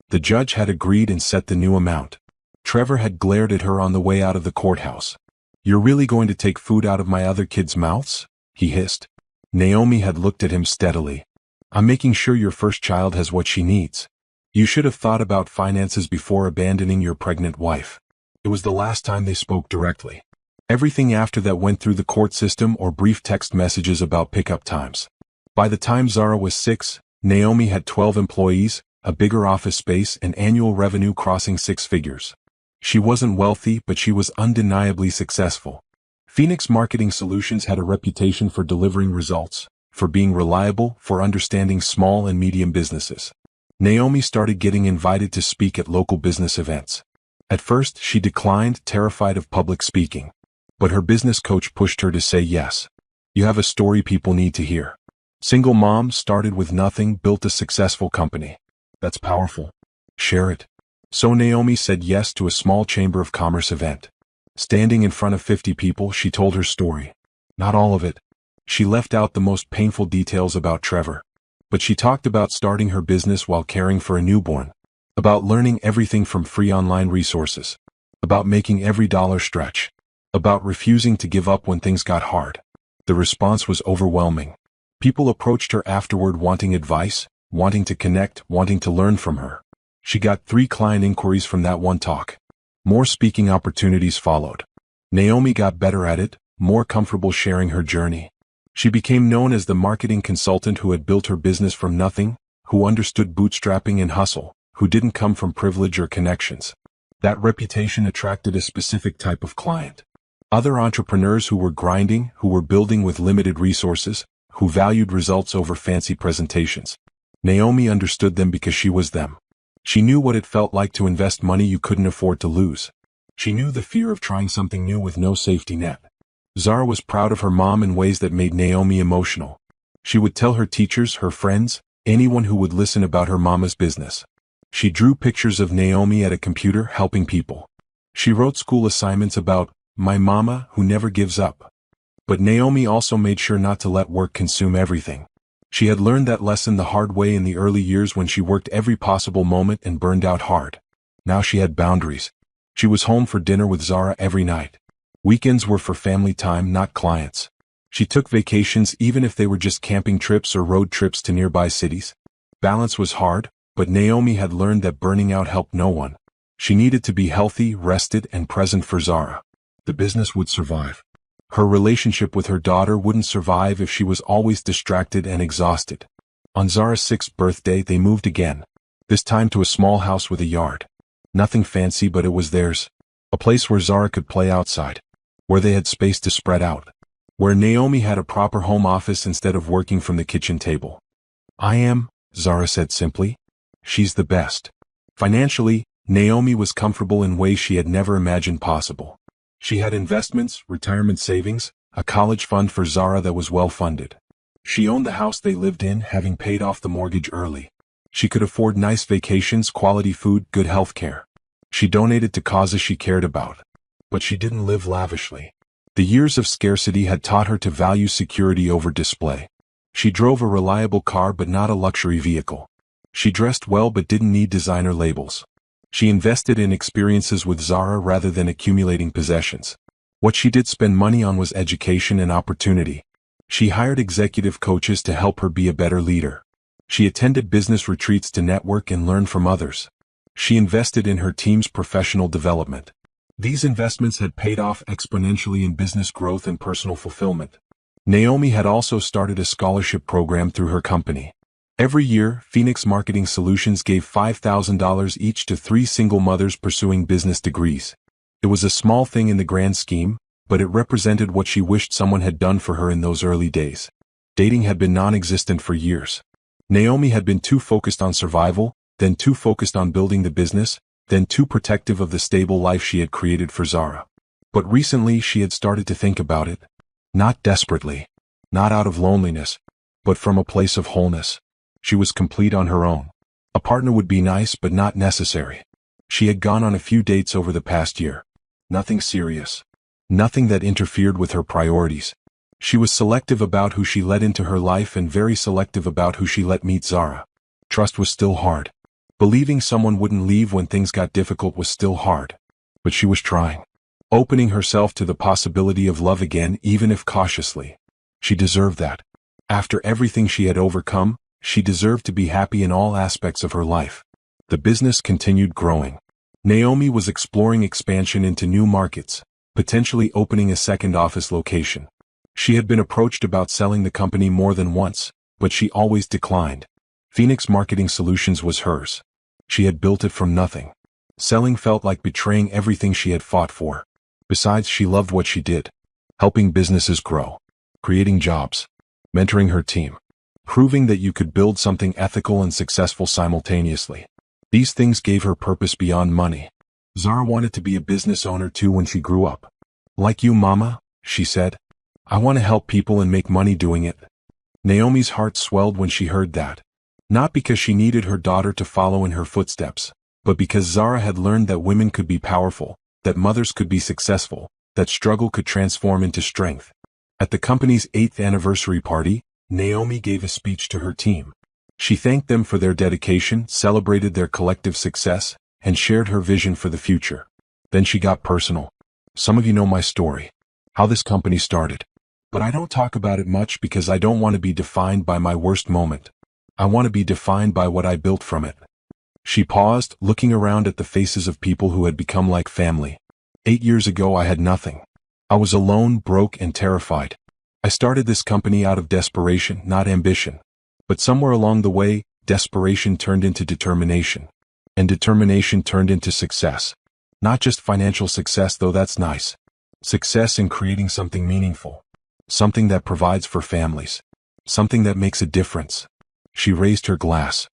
The judge had agreed and set the new amount. Trevor had glared at her on the way out of the courthouse. "You're really going to take food out of my other kids' mouths?" he hissed. Naomi had looked at him steadily. "I'm making sure your first child has what she needs. You should have thought about finances before abandoning your pregnant wife." It was the last time they spoke directly. Everything after that went through the court system or brief text messages about pickup times. By the time Zara was 6, Naomi had 12 employees, a bigger office space, and annual revenue crossing 6 figures. She wasn't wealthy, but she was undeniably successful. Phoenix Marketing Solutions had a reputation for delivering results, for being reliable, for understanding small and medium businesses. Naomi started getting invited to speak at local business events. At first, she declined, terrified of public speaking. But her business coach pushed her to say yes. "You have a story people need to hear. Single mom, started with nothing, built a successful company. That's powerful. Share it." So Naomi said yes to a small Chamber of Commerce event. Standing in front of 50 people, she told her story. Not all of it. She left out the most painful details about Trevor. But she talked about starting her business while caring for a newborn. About learning everything from free online resources. About making every dollar stretch. About refusing to give up when things got hard. The response was overwhelming. People approached her afterward wanting advice, wanting to connect, wanting to learn from her. She got 3 client inquiries from that one talk. More speaking opportunities followed. Naomi got better at it, more comfortable sharing her journey. She became known as the marketing consultant who had built her business from nothing, who understood bootstrapping and hustle, who didn't come from privilege or connections. That reputation attracted a specific type of client. Other entrepreneurs who were grinding, who were building with limited resources, who valued results over fancy presentations. Naomi understood them because she was them. She knew what it felt like to invest money you couldn't afford to lose. She knew the fear of trying something new with no safety net. Zara was proud of her mom in ways that made Naomi emotional. She would tell her teachers, her friends, anyone who would listen about her mama's business. She drew pictures of Naomi at a computer helping people. She wrote school assignments about my mama who never gives up. But Naomi also made sure not to let work consume everything. She had learned that lesson the hard way in the early years when she worked every possible moment and burned out hard. Now she had boundaries. She was home for dinner with Zara every night. Weekends were for family time, not clients. She took vacations even if they were just camping trips or road trips to nearby cities. Balance was hard, but Naomi had learned that burning out helped no one. She needed to be healthy, rested, and present for Zara. The business would survive. Her relationship with her daughter wouldn't survive if she was always distracted and exhausted. On Zara's 6th birthday, they moved again. This time to a small house with a yard. Nothing fancy, but it was theirs. A place where Zara could play outside. Where they had space to spread out. Where Naomi had a proper home office instead of working from the kitchen table. I am, Zara said simply. She's the best. Financially, Naomi was comfortable in ways she had never imagined possible. She had investments, retirement savings, a college fund for Zara that was well funded. She owned the house they lived in, having paid off the mortgage early. She could afford nice vacations, quality food, good health care. She donated to causes she cared about. But she didn't live lavishly. The years of scarcity had taught her to value security over display. She drove a reliable car but not a luxury vehicle. She dressed well but didn't need designer labels. She invested in experiences with Zara rather than accumulating possessions. What she did spend money on was education and opportunity. She hired executive coaches to help her be a better leader. She attended business retreats to network and learn from others. She invested in her team's professional development. These investments had paid off exponentially in business growth and personal fulfillment. Naomi had also started a scholarship program through her company. Every year, Phoenix Marketing Solutions gave $5,000 each to 3 single mothers pursuing business degrees. It was a small thing in the grand scheme, but it represented what she wished someone had done for her in those early days. Dating had been non-existent for years. Naomi had been too focused on survival, then too focused on building the business, then too protective of the stable life she had created for Zara. But recently she had started to think about it. Not desperately. Not out of loneliness. But from a place of wholeness. She was complete on her own. A partner would be nice but not necessary. She had gone on a few dates over the past year. Nothing serious. Nothing that interfered with her priorities. She was selective about who she let into her life and very selective about who she let meet Zara. Trust was still hard. Believing someone wouldn't leave when things got difficult was still hard. But she was trying. Opening herself to the possibility of love again, even if cautiously. She deserved that. After everything she had overcome, she deserved to be happy in all aspects of her life. The business continued growing. Naomi was exploring expansion into new markets, potentially opening a second office location. She had been approached about selling the company more than once, but she always declined. Phoenix Marketing Solutions was hers. She had built it from nothing. Selling felt like betraying everything she had fought for. Besides, she loved what she did. Helping businesses grow. Creating jobs. Mentoring her team. Proving that you could build something ethical and successful simultaneously. These things gave her purpose beyond money. Zara wanted to be a business owner too when she grew up. Like you, Mama, she said. I want to help people and make money doing it. Naomi's heart swelled when she heard that. Not because she needed her daughter to follow in her footsteps, but because Zara had learned that women could be powerful, that mothers could be successful, that struggle could transform into strength. At the company's 8th anniversary party, Naomi gave a speech to her team. She thanked them for their dedication, celebrated their collective success, and shared her vision for the future. Then she got personal. Some of you know my story. How this company started. But I don't talk about it much because I don't want to be defined by my worst moment. I want to be defined by what I built from it. She paused, looking around at the faces of people who had become like family. 8 years ago I had nothing. I was alone, broke, and terrified. I started this company out of desperation, not ambition. But somewhere along the way, desperation turned into determination. And determination turned into success. Not just financial success, though that's nice. Success in creating something meaningful. Something that provides for families. Something that makes a difference. She raised her glass.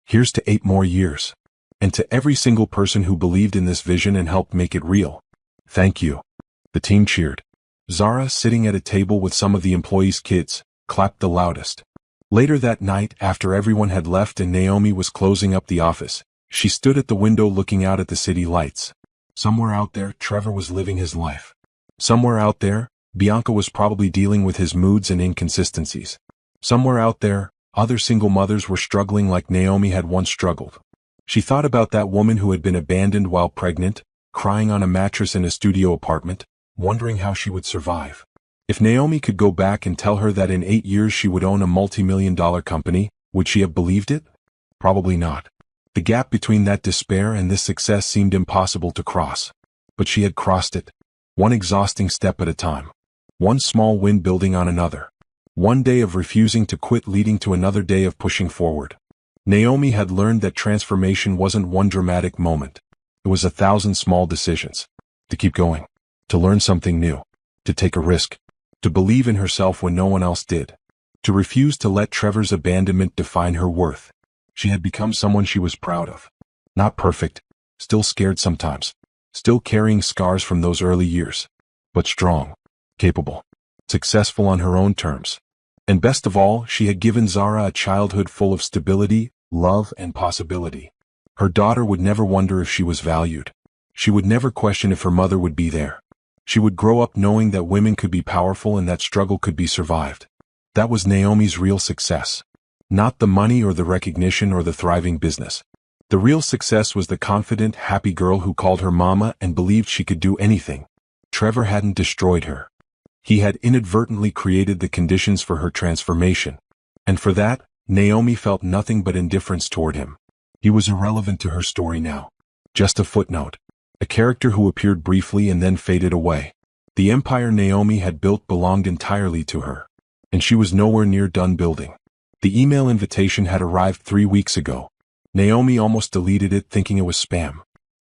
Here's to 8 more years. And to every single person who believed in this vision and helped make it real, thank you. The team cheered. Zara, sitting at a table with some of the employees' kids, clapped the loudest. Later that night, after everyone had left and Naomi was closing up the office, she stood at the window looking out at the city lights. Somewhere out there, Trevor was living his life. Somewhere out there, Bianca was probably dealing with his moods and inconsistencies. Somewhere out there, other single mothers were struggling like Naomi had once struggled. She thought about that woman who had been abandoned while pregnant, crying on a mattress in a studio apartment, wondering how she would survive. If Naomi could go back and tell her that in 8 years she would own a multi-million-dollar company, would she have believed it? Probably not. The gap between that despair and this success seemed impossible to cross. But she had crossed it, one exhausting step at a time. One small win building on another. One day of refusing to quit leading to another day of pushing forward. Naomi had learned that transformation wasn't one dramatic moment. It was 1,000 small decisions. To keep going. To learn something new. To take a risk. To believe in herself when no one else did. To refuse to let Trevor's abandonment define her worth. She had become someone she was proud of. Not perfect. Still scared sometimes. Still carrying scars from those early years. But strong. Capable. Successful on her own terms. And best of all, she had given Zara a childhood full of stability, love, and possibility. Her daughter would never wonder if she was valued. She would never question if her mother would be there. She would grow up knowing that women could be powerful and that struggle could be survived. That was Naomi's real success. Not the money or the recognition or the thriving business. The real success was the confident, happy girl who called her mama and believed she could do anything. Trevor hadn't destroyed her. He had inadvertently created the conditions for her transformation. And for that, Naomi felt nothing but indifference toward him. He was irrelevant to her story now. Just a footnote. A character who appeared briefly and then faded away. The empire Naomi had built belonged entirely to her. And she was nowhere near done building. The email invitation had arrived 3 weeks ago. Naomi almost deleted it thinking it was spam.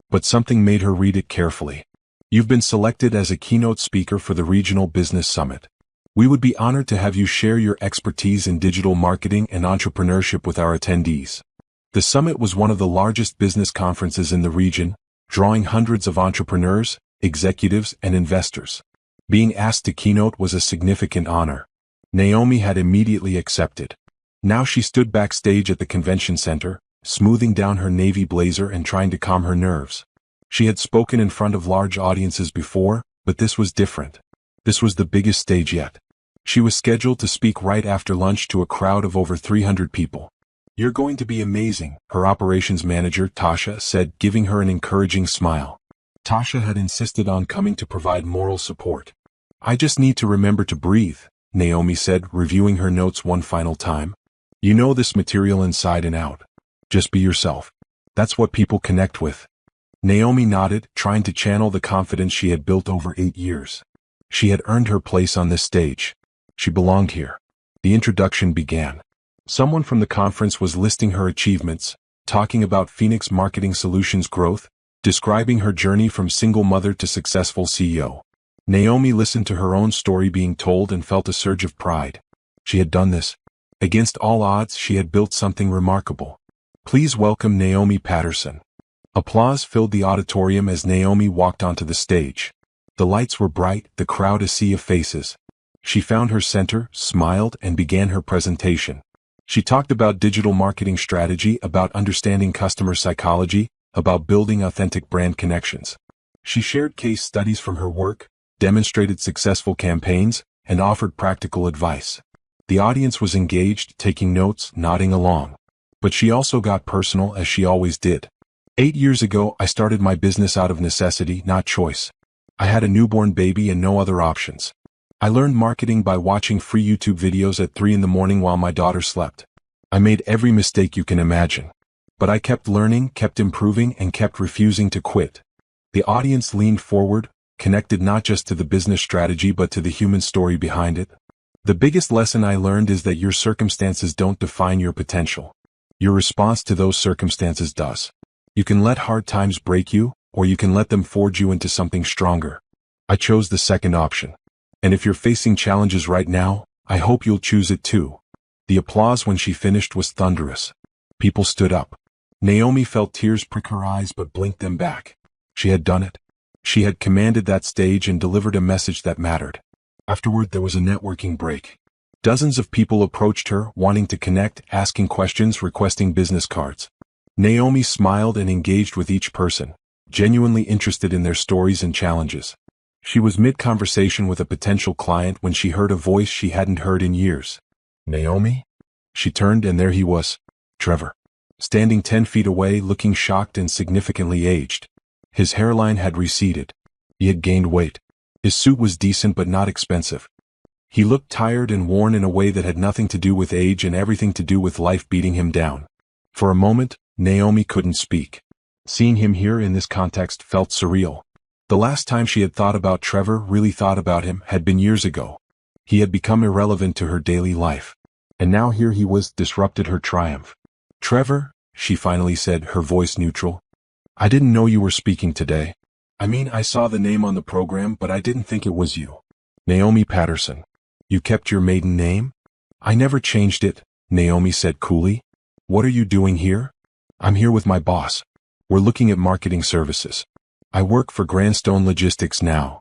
But something made her read it carefully. You've been selected as a keynote speaker for the Regional Business Summit. We would be honored to have you share your expertise in digital marketing and entrepreneurship with our attendees. The summit was one of the largest business conferences in the region, drawing hundreds of entrepreneurs, executives, and investors. Being asked to keynote was a significant honor. Naomi had immediately accepted. Now she stood backstage at the convention center, smoothing down her navy blazer and trying to calm her nerves. She had spoken in front of large audiences before, but this was different. This was the biggest stage yet. She was scheduled to speak right after lunch to a crowd of over 300 people. You're going to be amazing, her operations manager, Tasha, said, giving her an encouraging smile. Tasha had insisted on coming to provide moral support. I just need to remember to breathe, Naomi said, reviewing her notes one final time. You know this material inside and out. Just be yourself. That's what people connect with. Naomi nodded, trying to channel the confidence she had built over 8 years. She had earned her place on this stage. She belonged here. The introduction began. Someone from the conference was listing her achievements, talking about Phoenix Marketing Solutions growth, describing her journey from single mother to successful CEO. Naomi listened to her own story being told and felt a surge of pride. She had done this. Against all odds, she had built something remarkable. Please welcome Naomi Patterson. Applause filled the auditorium as Naomi walked onto the stage. The lights were bright, the crowd a sea of faces. She found her center, smiled, and began her presentation. She talked about digital marketing strategy, about understanding customer psychology, about building authentic brand connections. She shared case studies from her work, demonstrated successful campaigns, and offered practical advice. The audience was engaged, taking notes, nodding along. But she also got personal, as she always did. 8 years ago, I started my business out of necessity, not choice. I had a newborn baby and no other options. I learned marketing by watching free YouTube videos at 3 in the morning while my daughter slept. I made every mistake you can imagine. But I kept learning, kept improving, and kept refusing to quit. The audience leaned forward, connected not just to the business strategy but to the human story behind it. The biggest lesson I learned is that your circumstances don't define your potential. Your response to those circumstances does. You can let hard times break you, or you can let them forge you into something stronger. I chose the second option. And if you're facing challenges right now, I hope you'll choose it too. The applause when she finished was thunderous. People stood up. Naomi felt tears prick her eyes but blinked them back. She had done it. She had commanded that stage and delivered a message that mattered. Afterward, there was a networking break. Dozens of people approached her, wanting to connect, asking questions, requesting business cards. Naomi smiled and engaged with each person, genuinely interested in their stories and challenges. She was mid-conversation with a potential client when she heard a voice she hadn't heard in years. Naomi? She turned and there he was, Trevor, standing 10 feet away, looking shocked and significantly aged. His hairline had receded. He had gained weight. His suit was decent but not expensive. He looked tired and worn in a way that had nothing to do with age and everything to do with life beating him down. For a moment, Naomi couldn't speak. Seeing him here in this context felt surreal. The last time she had thought about Trevor, really thought about him, had been years ago. He had become irrelevant to her daily life. And now here he was, disrupted her triumph. Trevor, she finally said, her voice neutral. I didn't know you were speaking today. I mean, I saw the name on the program, but I didn't think it was you. Naomi Patterson. You kept your maiden name? I never changed it, Naomi said coolly. What are you doing here? I'm here with my boss. We're looking at marketing services. I work for Grandstone Logistics now.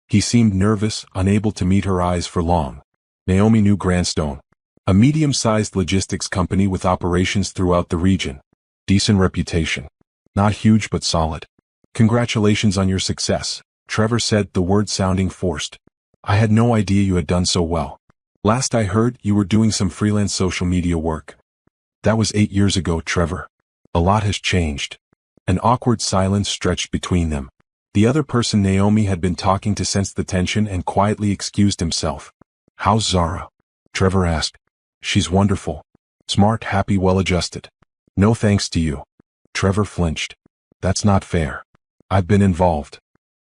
He seemed nervous, unable to meet her eyes for long. Naomi knew Grandstone, a medium-sized logistics company with operations throughout the region. Decent reputation. Not huge but solid. Congratulations on your success, Trevor said, the words sounding forced. I had no idea you had done so well. Last I heard, you were doing some freelance social media work. That was 8 years ago, Trevor. A lot has changed. An awkward silence stretched between them. The other person Naomi had been talking to sensed the tension and quietly excused himself. How's Zara? Trevor asked. She's wonderful. Smart, happy, well-adjusted. No thanks to you. Trevor flinched. That's not fair. I've been involved.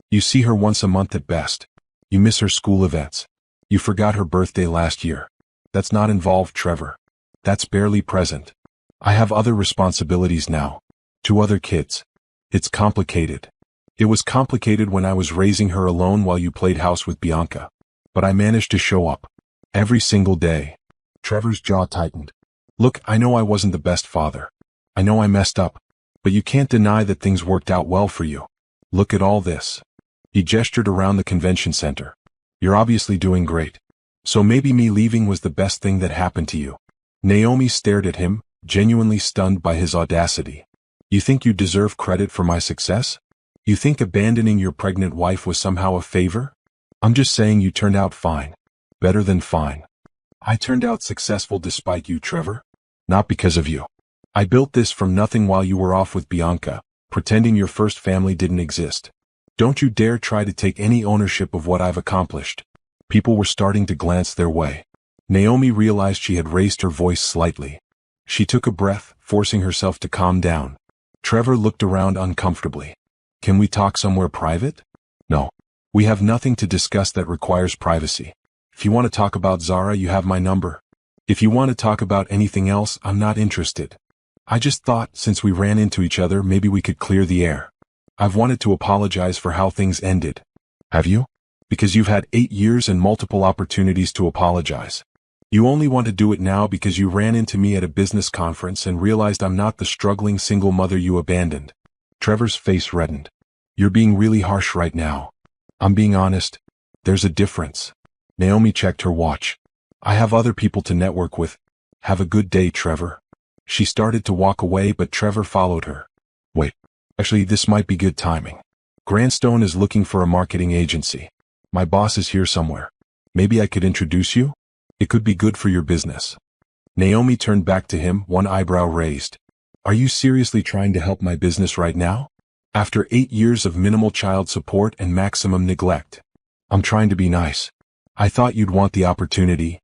You see her once a month at best. You miss her school events. You forgot her birthday last year. That's not involved, Trevor. That's barely present. I have other responsibilities now. 2 other kids. It's complicated. It was complicated when I was raising her alone while you played house with Bianca. But I managed to show up. Every single day. Trevor's jaw tightened. Look, I know I wasn't the best father. I know I messed up. But you can't deny that things worked out well for you. Look at all this. He gestured around the convention center. You're obviously doing great. So maybe me leaving was the best thing that happened to you. Naomi stared at him, genuinely stunned by his audacity. You think you deserve credit for my success? You think abandoning your pregnant wife was somehow a favor? I'm just saying you turned out fine. Better than fine. I turned out successful despite you, Trevor. Not because of you. I built this from nothing while you were off with Bianca, pretending your first family didn't exist. Don't you dare try to take any ownership of what I've accomplished. People were starting to glance their way. Naomi realized she had raised her voice slightly. She took a breath, forcing herself to calm down. Trevor looked around uncomfortably. Can we talk somewhere private? No. We have nothing to discuss that requires privacy. If you want to talk about Zara, you have my number. If you want to talk about anything else, I'm not interested. I just thought, since we ran into each other, maybe we could clear the air. I've wanted to apologize for how things ended. Have you? Because you've had 8 years and multiple opportunities to apologize. You only want to do it now because you ran into me at a business conference and realized I'm not the struggling single mother you abandoned. Trevor's face reddened. You're being really harsh right now. I'm being honest. There's a difference. Naomi checked her watch. I have other people to network with. Have a good day, Trevor. She started to walk away, but Trevor followed her. Wait. Actually, this might be good timing. Grandstone is looking for a marketing agency. My boss is here somewhere. Maybe I could introduce you? It could be good for your business. Naomi turned back to him, one eyebrow raised. Are you seriously trying to help my business right now? After 8 years of minimal child support and maximum neglect. I'm trying to be nice. I thought you'd want the opportunity.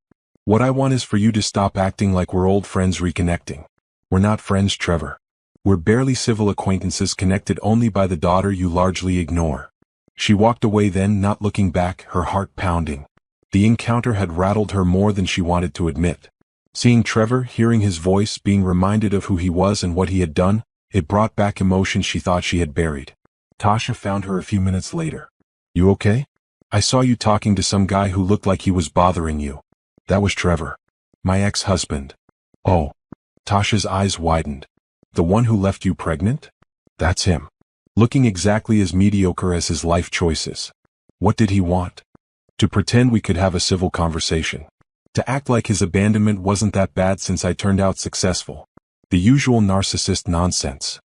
What I want is for you to stop acting like we're old friends reconnecting. We're not friends, Trevor. We're barely civil acquaintances connected only by the daughter you largely ignore. She walked away then, not looking back, her heart pounding. The encounter had rattled her more than she wanted to admit. Seeing Trevor, hearing his voice, being reminded of who he was and what he had done, it brought back emotions she thought she had buried. Tasha found her a few minutes later. You okay? I saw you talking to some guy who looked like he was bothering you. That was Trevor. My ex-husband. Oh. Tasha's eyes widened. The one who left you pregnant? That's him. Looking exactly as mediocre as his life choices. What did he want? To pretend we could have a civil conversation. To act like his abandonment wasn't that bad since I turned out successful. The usual narcissist nonsense.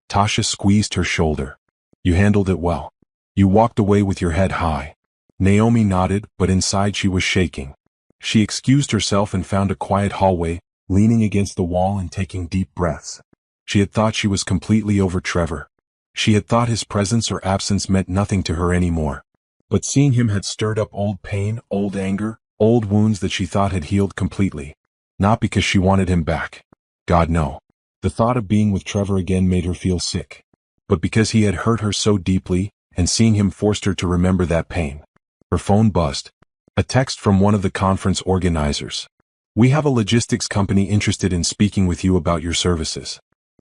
Tasha squeezed her shoulder. You handled it well. You walked away with your head high. Naomi nodded, but inside she was shaking. She excused herself and found a quiet hallway, leaning against the wall and taking deep breaths. She had thought she was completely over Trevor. She had thought his presence or absence meant nothing to her anymore. But seeing him had stirred up old pain, old anger, old wounds that she thought had healed completely. Not because she wanted him back. God no. The thought of being with Trevor again made her feel sick. But because he had hurt her so deeply, and seeing him forced her to remember that pain. Her phone buzzed. A text from one of the conference organizers. We have a logistics company interested in speaking with you about your services.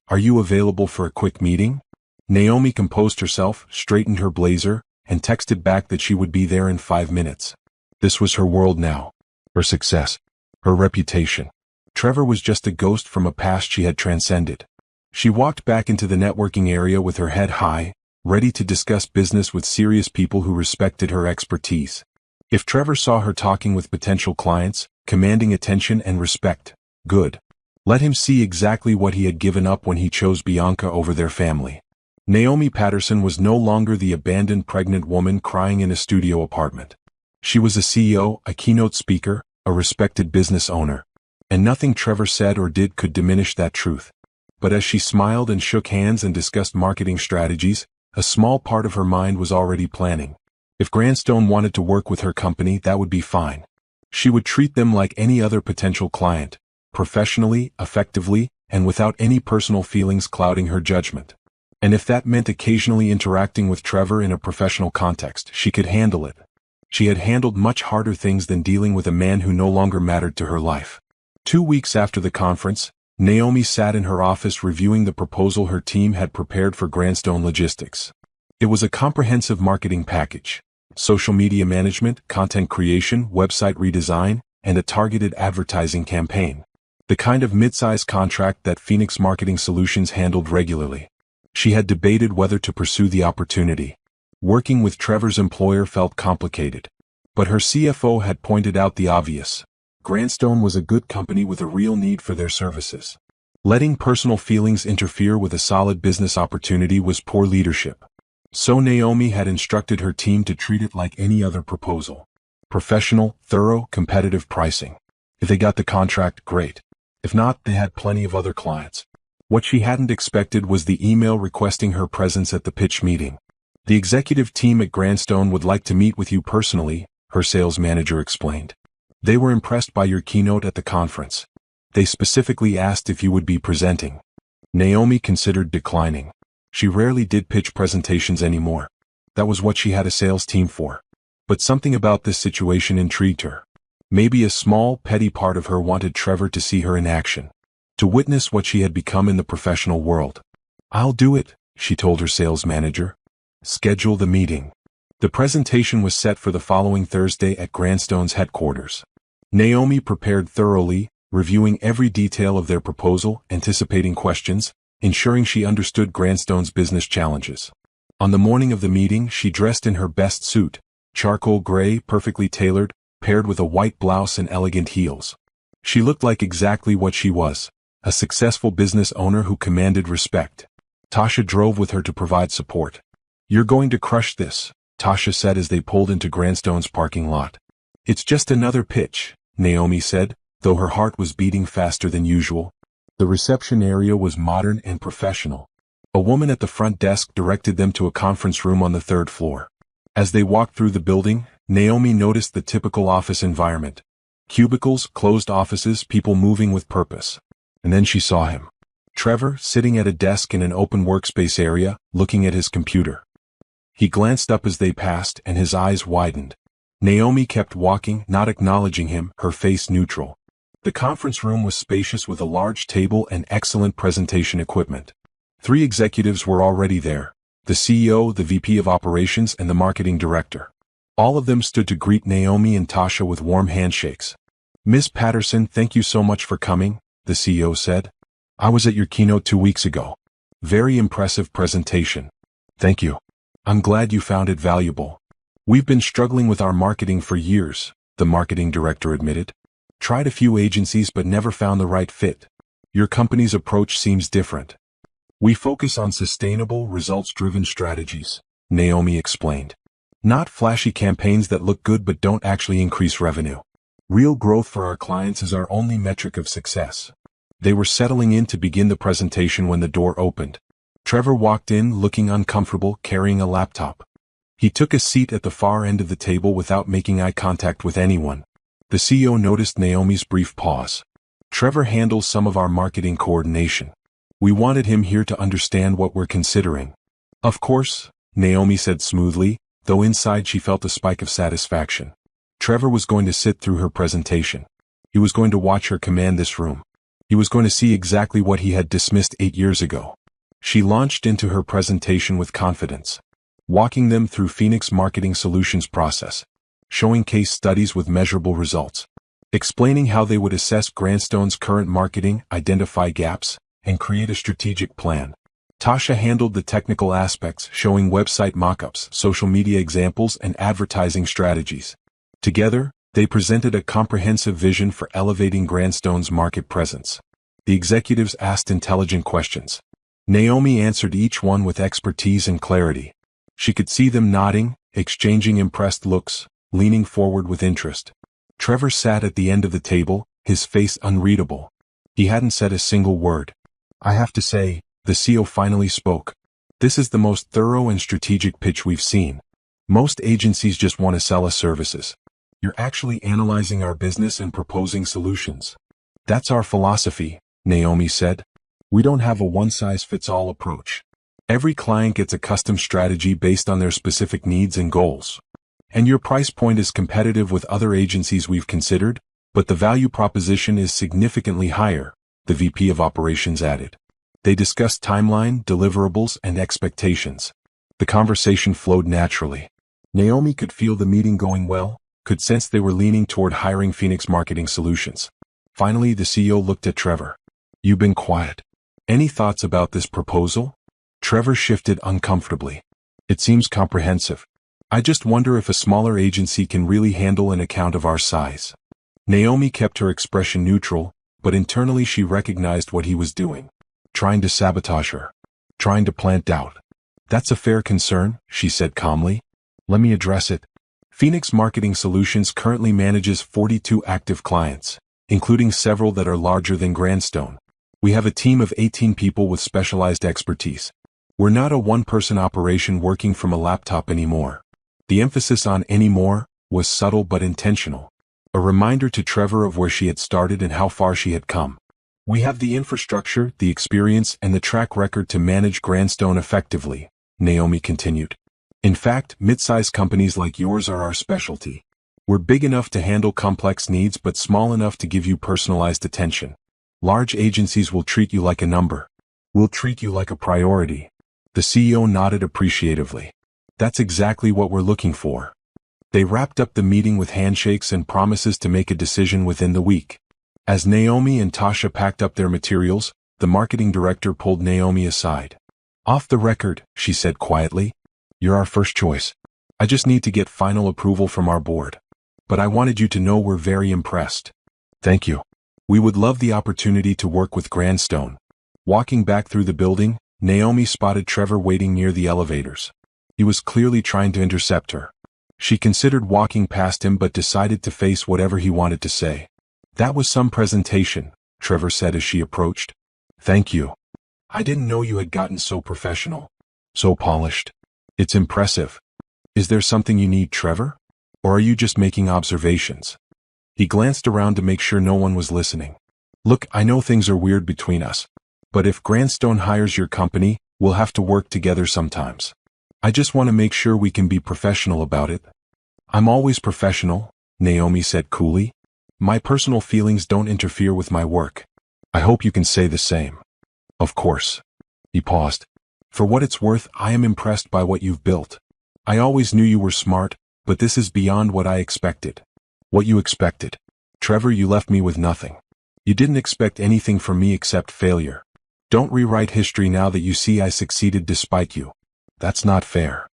Are you available for a quick meeting? Naomi composed herself, straightened her blazer, and texted back that she would be there in 5 minutes. This was her world now. Her success. Her reputation. Trevor was just a ghost from a past she had transcended. She walked back into the networking area with her head high, ready to discuss business with serious people who respected her expertise. If Trevor saw her talking with potential clients, commanding attention and respect, good. Let him see exactly what he had given up when he chose Bianca over their family. Naomi Patterson was no longer the abandoned pregnant woman crying in a studio apartment. She was a CEO, a keynote speaker, a respected business owner. And nothing Trevor said or did could diminish that truth. But as she smiled and shook hands and discussed marketing strategies, a small part of her mind was already planning. If Grandstone wanted to work with her company, that would be fine. She would treat them like any other potential client, professionally, effectively, and without any personal feelings clouding her judgment. And if that meant occasionally interacting with Trevor in a professional context, she could handle it. She had handled much harder things than dealing with a man who no longer mattered to her life. 2 weeks after the conference, Naomi sat in her office reviewing the proposal her team had prepared for Grandstone Logistics. It was a comprehensive marketing package. Social media management, content creation, website redesign, and a targeted advertising campaign. The kind of mid-size contract that Phoenix Marketing Solutions handled regularly. She had debated whether to pursue the opportunity. Working with Trevor's employer felt complicated. But her CFO had pointed out the obvious. Grandstone was a good company with a real need for their services. Letting personal feelings interfere with a solid business opportunity was poor leadership. So Naomi had instructed her team to treat it like any other proposal. Professional, thorough, competitive pricing. If they got the contract, great. If not, they had plenty of other clients. What she hadn't expected was the email requesting her presence at the pitch meeting. The executive team at Grandstone would like to meet with you personally, her sales manager explained. They were impressed by your keynote at the conference. They specifically asked if you would be presenting. Naomi considered declining. She rarely did pitch presentations anymore. That was what she had a sales team for. But something about this situation intrigued her. Maybe a small, petty part of her wanted Trevor to see her in action. To witness what she had become in the professional world. I'll do it, she told her sales manager. Schedule the meeting. The presentation was set for the following Thursday at Grandstone's headquarters. Naomi prepared thoroughly, reviewing every detail of their proposal, anticipating questions, ensuring she understood Grandstone's business challenges. On the morning of the meeting, she dressed in her best suit, charcoal gray, perfectly tailored, paired with a white blouse and elegant heels. She looked like exactly what she was, a successful business owner who commanded respect. Tasha drove with her to provide support. You're going to crush this, Tasha said as they pulled into Grandstone's parking lot. It's just another pitch, Naomi said, though her heart was beating faster than usual. The reception area was modern and professional. A woman at the front desk directed them to a conference room on the 3rd floor. As they walked through the building, Naomi noticed the typical office environment. Cubicles, closed offices, people moving with purpose. And then she saw him. Trevor, sitting at a desk in an open workspace area, looking at his computer. He glanced up as they passed, and his eyes widened. Naomi kept walking, not acknowledging him, her face neutral. The conference room was spacious with a large table and excellent presentation equipment. 3 executives were already there. The CEO, the VP of Operations, and the Marketing Director. All of them stood to greet Naomi and Tasha with warm handshakes. Miss Patterson, thank you so much for coming, the CEO said. I was at your keynote 2 weeks ago. Very impressive presentation. Thank you. I'm glad you found it valuable. We've been struggling with our marketing for years, the marketing director admitted. Tried a few agencies but never found the right fit. Your company's approach seems different. We focus on sustainable, results-driven strategies, Naomi explained. Not flashy campaigns that look good but don't actually increase revenue. Real growth for our clients is our only metric of success. They were settling in to begin the presentation when the door opened. Trevor walked in looking uncomfortable, carrying a laptop. He took a seat at the far end of the table without making eye contact with anyone. The CEO noticed Naomi's brief pause. Trevor handles some of our marketing coordination. We wanted him here to understand what we're considering. Of course, Naomi said smoothly, though inside she felt a spike of satisfaction. Trevor was going to sit through her presentation. He was going to watch her command this room. He was going to see exactly what he had dismissed 8 years ago. She launched into her presentation with confidence, walking them through Phoenix Marketing Solutions process, showing case studies with measurable results, explaining how they would assess Grandstone's current marketing, identify gaps, and create a strategic plan. Tasha handled the technical aspects, showing website mockups, social media examples, and advertising strategies. Together, they presented a comprehensive vision for elevating Grandstone's market presence. The executives asked intelligent questions. Naomi answered each one with expertise and clarity. She could see them nodding, exchanging impressed looks, leaning forward with interest. Trevor sat at the end of the table, his face unreadable. He hadn't said a single word. I have to say, the CEO finally spoke. This is the most thorough and strategic pitch we've seen. Most agencies just want to sell us services. You're actually analyzing our business and proposing solutions. That's our philosophy, Naomi said. We don't have a one-size-fits-all approach. Every client gets a custom strategy based on their specific needs and goals. And your price point is competitive with other agencies we've considered, but the value proposition is significantly higher, the VP of Operations added. They discussed timeline, deliverables, and expectations. The conversation flowed naturally. Naomi could feel the meeting going well, could sense they were leaning toward hiring Phoenix Marketing Solutions. Finally, the CEO looked at Trevor. You've been quiet. Any thoughts about this proposal? Trevor shifted uncomfortably. It seems comprehensive. I just wonder if a smaller agency can really handle an account of our size. Naomi kept her expression neutral, but internally she recognized what he was doing. Trying to sabotage her. Trying to plant doubt. That's a fair concern, she said calmly. Let me address it. Phoenix Marketing Solutions currently manages 42 active clients, including several that are larger than Grandstone. We have a team of 18 people with specialized expertise. We're not a one-person operation working from a laptop anymore. The emphasis on anymore was subtle but intentional. A reminder to Trevor of where she had started and how far she had come. We have the infrastructure, the experience, and the track record to manage Grandstone effectively, Naomi continued. In fact, mid-sized companies like yours are our specialty. We're big enough to handle complex needs but small enough to give you personalized attention. Large agencies will treat you like a number. We'll treat you like a priority. The CEO nodded appreciatively. That's exactly what we're looking for. They wrapped up the meeting with handshakes and promises to make a decision within the week. As Naomi and Tasha packed up their materials, the marketing director pulled Naomi aside. Off the record, she said quietly. You're our first choice. I just need to get final approval from our board. But I wanted you to know we're very impressed. Thank you. We would love the opportunity to work with Grandstone. Walking back through the building, Naomi spotted Trevor waiting near the elevators. He was clearly trying to intercept her. She considered walking past him but decided to face whatever he wanted to say. That was some presentation, Trevor said as she approached. Thank you. I didn't know you had gotten so professional. So polished. It's impressive. Is there something you need, Trevor? Or are you just making observations? He glanced around to make sure no one was listening. Look, I know things are weird between us. But if Grandstone hires your company, we'll have to work together sometimes. I just want to make sure we can be professional about it. I'm always professional, Naomi said coolly. My personal feelings don't interfere with my work. I hope you can say the same. Of course. He paused. For what it's worth, I am impressed by what you've built. I always knew you were smart, but this is beyond what I expected. What you expected. Trevor, you left me with nothing. You didn't expect anything from me except failure. Don't rewrite history now that you see I succeeded despite you. That's not fair.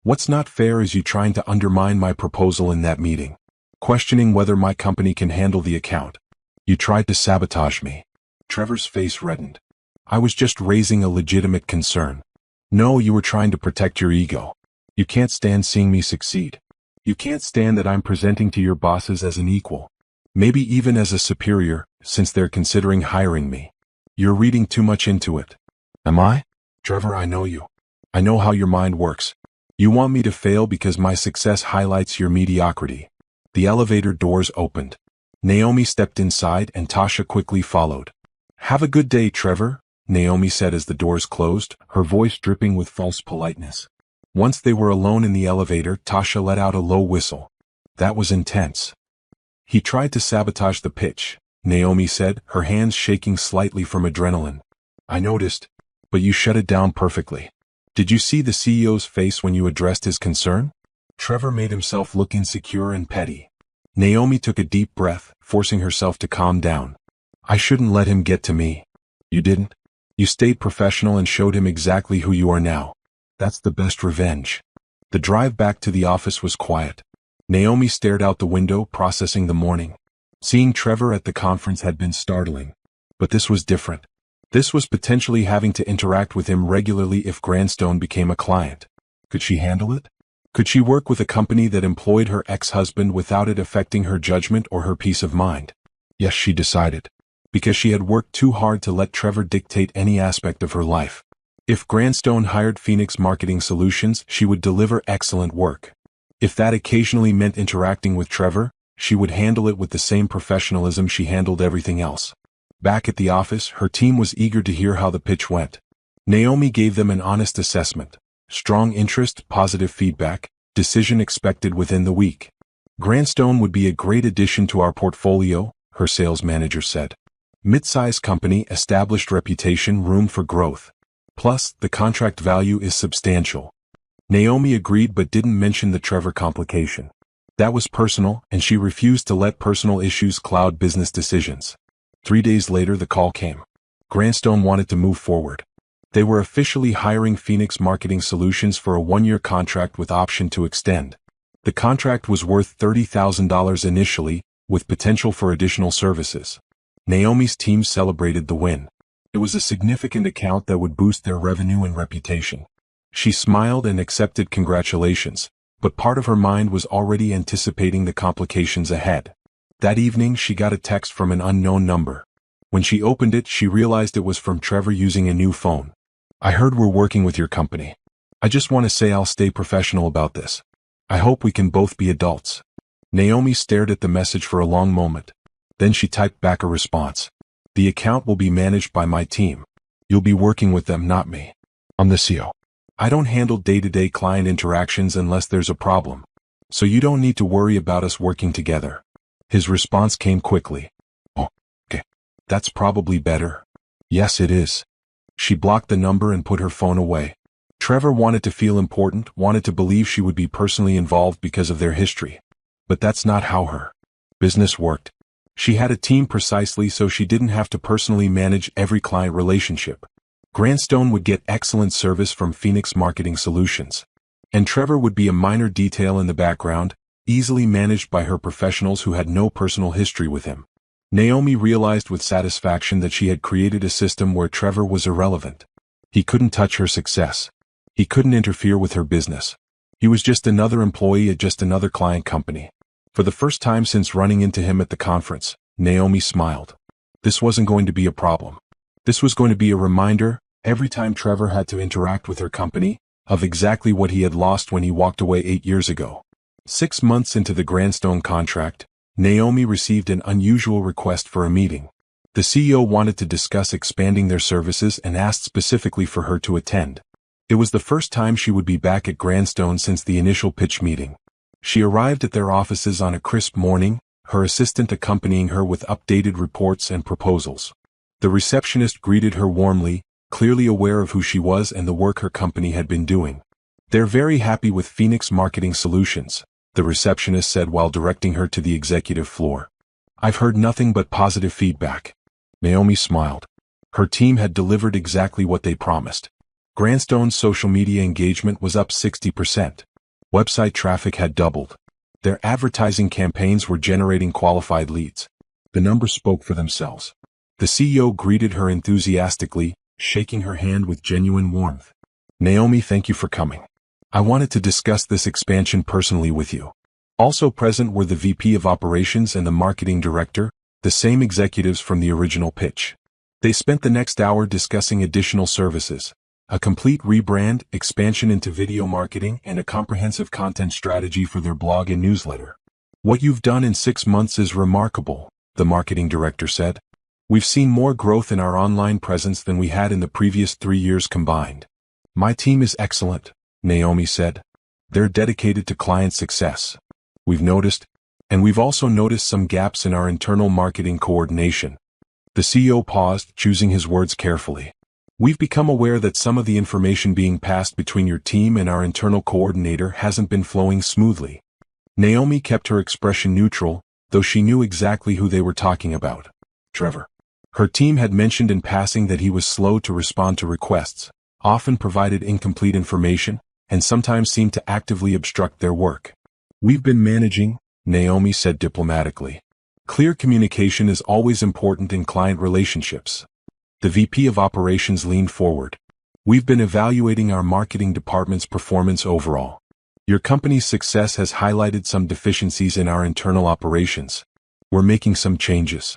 What's not fair is you trying to undermine my proposal in that meeting, questioning whether my company can handle the account. You tried to sabotage me." Trevor's face reddened. "I was just raising a legitimate concern." "No, you were trying to protect your ego. You can't stand seeing me succeed. You can't stand that I'm presenting to your bosses as an equal. Maybe even as a superior, since they're considering hiring me. You're reading too much into it." "Am I?" "Trevor, I know you. I know how your mind works. You want me to fail because my success highlights your mediocrity." The elevator doors opened. Naomi stepped inside and Tasha quickly followed. "Have a good day, Trevor," Naomi said as the doors closed, her voice dripping with false politeness. Once they were alone in the elevator, Tasha let out a low whistle. That was intense. "He tried to sabotage the pitch," Naomi said, her hands shaking slightly from adrenaline. "I noticed, but you shut it down perfectly. Did you see the CEO's face when you addressed his concern?" Trevor made himself look insecure and petty. Naomi took a deep breath, forcing herself to calm down. "I shouldn't let him get to me." "You didn't. You stayed professional and showed him exactly who you are now. That's the best revenge." The drive back to the office was quiet. Naomi stared out the window, processing the morning. Seeing Trevor at the conference had been startling. But this was different. This was potentially having to interact with him regularly if Grandstone became a client. Could she handle it? Could she work with a company that employed her ex-husband without it affecting her judgment or her peace of mind? Yes, she decided. Because she had worked too hard to let Trevor dictate any aspect of her life. If Grandstone hired Phoenix Marketing Solutions, she would deliver excellent work. If that occasionally meant interacting with Trevor, she would handle it with the same professionalism she handled everything else. Back at the office, her team was eager to hear how the pitch went. Naomi gave them an honest assessment. Strong interest, positive feedback, decision expected within the week. "Grandstone would be a great addition to our portfolio," her sales manager said. "Mid-size company, established reputation, room for growth. Plus, the contract value is substantial." Naomi agreed but didn't mention the Trevor complication. That was personal, and she refused to let personal issues cloud business decisions. 3 days later the call came. Grandstone wanted to move forward. They were officially hiring Phoenix Marketing Solutions for a 1-year contract with option to extend. The contract was worth $30,000 initially, with potential for additional services. Naomi's team celebrated the win. It was a significant account that would boost their revenue and reputation. She smiled and accepted congratulations, but part of her mind was already anticipating the complications ahead. That evening she got a text from an unknown number. When she opened it, she realized it was from Trevor using a new phone. "I heard we're working with your company. I just want to say I'll stay professional about this. I hope we can both be adults." Naomi stared at the message for a long moment. Then she typed back a response. "The account will be managed by my team. You'll be working with them, not me. I'm the CEO. I don't handle day-to-day client interactions unless there's a problem. So you don't need to worry about us working together." His response came quickly. "Oh, okay. That's probably better." "Yes, it is." She blocked the number and put her phone away. Trevor wanted to feel important, wanted to believe she would be personally involved because of their history. But that's not how her business worked. She had a team precisely so she didn't have to personally manage every client relationship. Grandstone would get excellent service from Phoenix Marketing Solutions. And Trevor would be a minor detail in the background, easily managed by her professionals who had no personal history with him. Naomi realized with satisfaction that she had created a system where Trevor was irrelevant. He couldn't touch her success. He couldn't interfere with her business. He was just another employee at just another client company. For the first time since running into him at the conference, Naomi smiled. This wasn't going to be a problem. This was going to be a reminder, every time Trevor had to interact with her company, of exactly what he had lost when he walked away 8 years ago. 6 months into the Grandstone contract, Naomi received an unusual request for a meeting. The CEO wanted to discuss expanding their services and asked specifically for her to attend. It was the first time she would be back at Grandstone since the initial pitch meeting. She arrived at their offices on a crisp morning, her assistant accompanying her with updated reports and proposals. The receptionist greeted her warmly, clearly aware of who she was and the work her company had been doing. "They're very happy with Phoenix Marketing Solutions," the receptionist said while directing her to the executive floor. "I've heard nothing but positive feedback." Naomi smiled. Her team had delivered exactly what they promised. Grandstone's social media engagement was up 60%. Website traffic had doubled. Their advertising campaigns were generating qualified leads. The numbers spoke for themselves. The CEO greeted her enthusiastically, shaking her hand with genuine warmth. "Naomi, thank you for coming. I wanted to discuss this expansion personally with you." Also present were the VP of Operations and the Marketing Director, the same executives from the original pitch. They spent the next hour discussing additional services, a complete rebrand, expansion into video marketing, and a comprehensive content strategy for their blog and newsletter. "What you've done in 6 months is remarkable," the Marketing Director said. "We've seen more growth in our online presence than we had in the previous 3 years combined." "My team is excellent," Naomi said. "They're dedicated to client success. We've noticed, and we've also noticed some gaps in our internal marketing coordination." The CEO paused, choosing his words carefully. "We've become aware that some of the information being passed between your team and our internal coordinator hasn't been flowing smoothly." Naomi kept her expression neutral, though she knew exactly who they were talking about. Trevor. Her team had mentioned in passing that he was slow to respond to requests, often provided incomplete information, and sometimes seemed to actively obstruct their work. "We've been managing," Naomi said diplomatically. "Clear communication is always important in client relationships." The VP of Operations leaned forward. "We've been evaluating our marketing department's performance overall. Your company's success has highlighted some deficiencies in our internal operations. We're making some changes."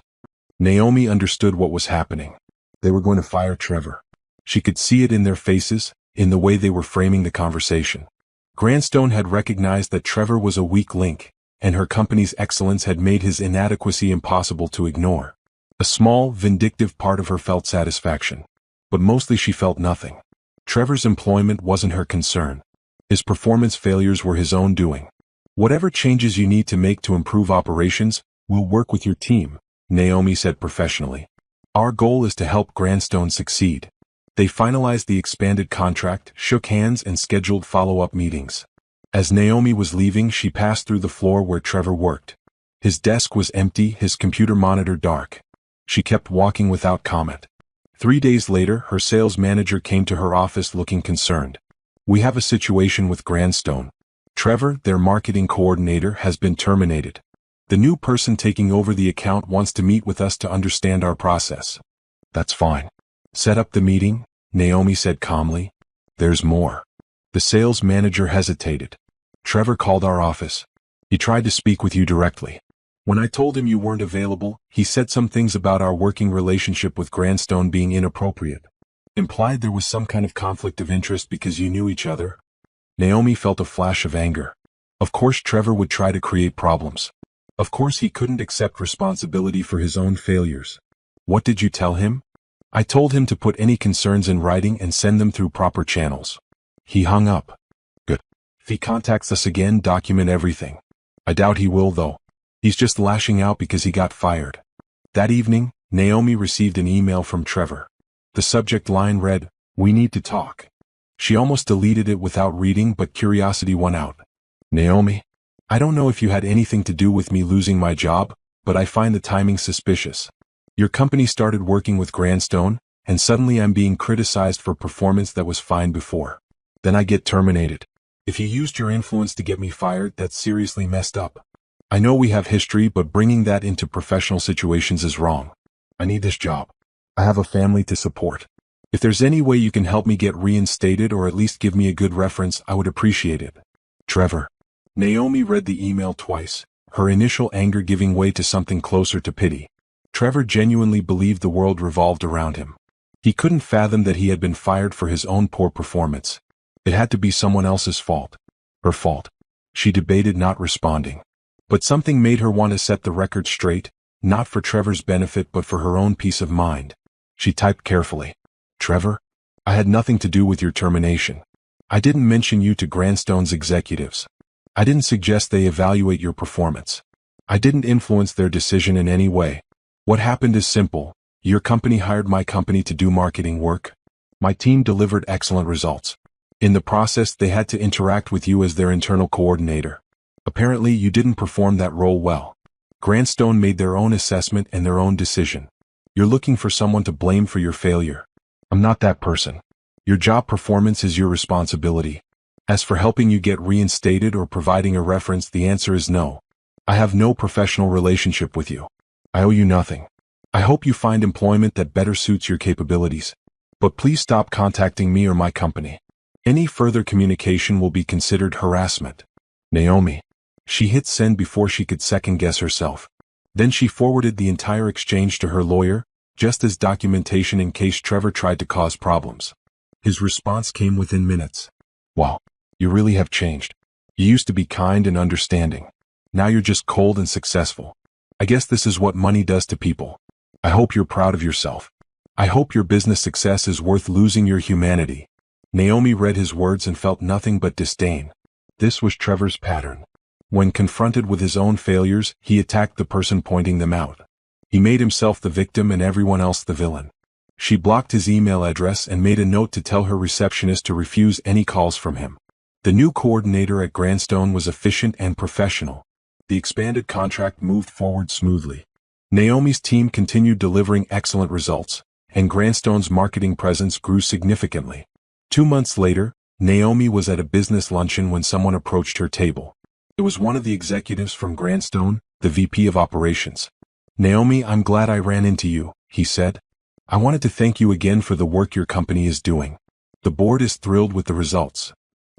Naomi understood what was happening. They were going to fire Trevor. She could see it in their faces, in the way they were framing the conversation. Grandstone had recognized that Trevor was a weak link, and her company's excellence had made his inadequacy impossible to ignore. A small, vindictive part of her felt satisfaction. But mostly she felt nothing. Trevor's employment wasn't her concern. His performance failures were his own doing. "Whatever changes you need to make to improve operations, we'll work with your team," Naomi said professionally. "Our goal is to help Grandstone succeed." They finalized the expanded contract, shook hands, and scheduled follow-up meetings. As Naomi was leaving, she passed through the floor where Trevor worked. His desk was empty, his computer monitor dark. She kept walking without comment. 3 days later, her sales manager came to her office looking concerned. "We have a situation with Grandstone. Trevor, their marketing coordinator, has been terminated. The new person taking over the account wants to meet with us to understand our process." "That's fine. Set up the meeting," Naomi said calmly. "There's more." The sales manager hesitated. "Trevor called our office. He tried to speak with you directly. When I told him you weren't available, he said some things about our working relationship with Grandstone being inappropriate. Implied there was some kind of conflict of interest because you knew each other." Naomi felt a flash of anger. Of course Trevor would try to create problems. Of course he couldn't accept responsibility for his own failures. "What did you tell him?" "I told him to put any concerns in writing and send them through proper channels." He hung up. "Good. If he contacts us again, document everything." "I doubt he will though. He's just lashing out because he got fired." That evening, Naomi received an email from Trevor. The subject line read, "We need to talk." She almost deleted it without reading, but curiosity won out. "Naomi, I don't know if you had anything to do with me losing my job, but I find the timing suspicious. Your company started working with Grandstone, and suddenly I'm being criticized for performance that was fine before. Then I get terminated. If you used your influence to get me fired, that's seriously messed up. I know we have history, but bringing that into professional situations is wrong. I need this job. I have a family to support. If there's any way you can help me get reinstated or at least give me a good reference, I would appreciate it. Trevor." Naomi read the email twice, her initial anger giving way to something closer to pity. Trevor genuinely believed the world revolved around him. He couldn't fathom that he had been fired for his own poor performance. It had to be someone else's fault. Her fault. She debated not responding. But something made her want to set the record straight, not for Trevor's benefit but for her own peace of mind. She typed carefully. "Trevor, I had nothing to do with your termination. I didn't mention you to Grandstone's executives. I didn't suggest they evaluate your performance. I didn't influence their decision in any way. What happened is simple. Your company hired my company to do marketing work. My team delivered excellent results. In the process, they had to interact with you as their internal coordinator. Apparently, you didn't perform that role well. Grandstone made their own assessment and their own decision. You're looking for someone to blame for your failure. I'm not that person. Your job performance is your responsibility. As for helping you get reinstated or providing a reference, the answer is no. I have no professional relationship with you. I owe you nothing. I hope you find employment that better suits your capabilities. But please stop contacting me or my company. Any further communication will be considered harassment. Naomi. She hit send before she could second-guess herself. Then she forwarded the entire exchange to her lawyer, just as documentation in case Trevor tried to cause problems. His response came within minutes. Wow, you really have changed. You used to be kind and understanding. Now you're just cold and successful. I guess this is what money does to people. I hope you're proud of yourself. I hope your business success is worth losing your humanity. Naomi read his words and felt nothing but disdain. This was Trevor's pattern. When confronted with his own failures, he attacked the person pointing them out. He made himself the victim and everyone else the villain. She blocked his email address and made a note to tell her receptionist to refuse any calls from him. The new coordinator at Grandstone was efficient and professional. The expanded contract moved forward smoothly. Naomi's team continued delivering excellent results, and Grandstone's marketing presence grew significantly. 2 months later, Naomi was at a business luncheon when someone approached her table. It was one of the executives from Grandstone, the VP of Operations. Naomi, I'm glad I ran into you, he said. I wanted to thank you again for the work your company is doing. The board is thrilled with the results.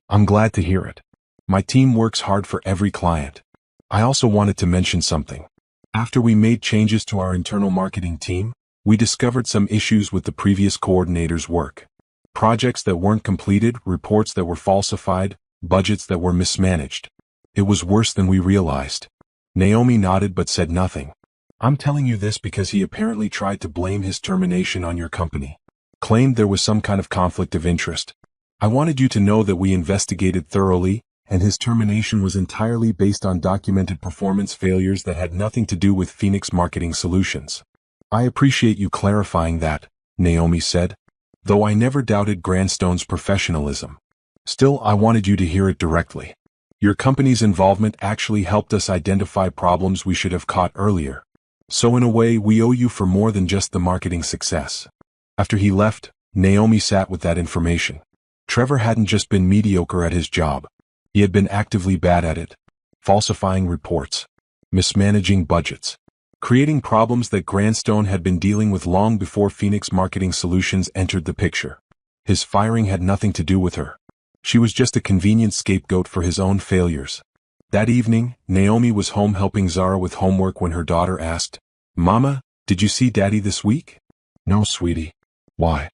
I'm glad to hear it. My team works hard for every client. I also wanted to mention something. After we made changes to our internal marketing team, we discovered some issues with the previous coordinator's work. Projects that weren't completed, reports that were falsified, budgets that were mismanaged. It was worse than we realized. Naomi nodded but said nothing. I'm telling you this because he apparently tried to blame his termination on your company. Claimed there was some kind of conflict of interest. I wanted you to know that we investigated thoroughly, and his termination was entirely based on documented performance failures that had nothing to do with Phoenix Marketing Solutions. I appreciate you clarifying that, Naomi said, though I never doubted Grandstone's professionalism. Still, I wanted you to hear it directly. Your company's involvement actually helped us identify problems we should have caught earlier. So in a way, we owe you for more than just the marketing success. After he left, Naomi sat with that information. Trevor hadn't just been mediocre at his job. He had been actively bad at it. Falsifying reports. Mismanaging budgets. Creating problems that Grandstone had been dealing with long before Phoenix Marketing Solutions entered the picture. His firing had nothing to do with her. She was just a convenient scapegoat for his own failures. That evening, Naomi was home helping Zara with homework when her daughter asked, Mama, did you see Daddy this week? No, sweetie. Why?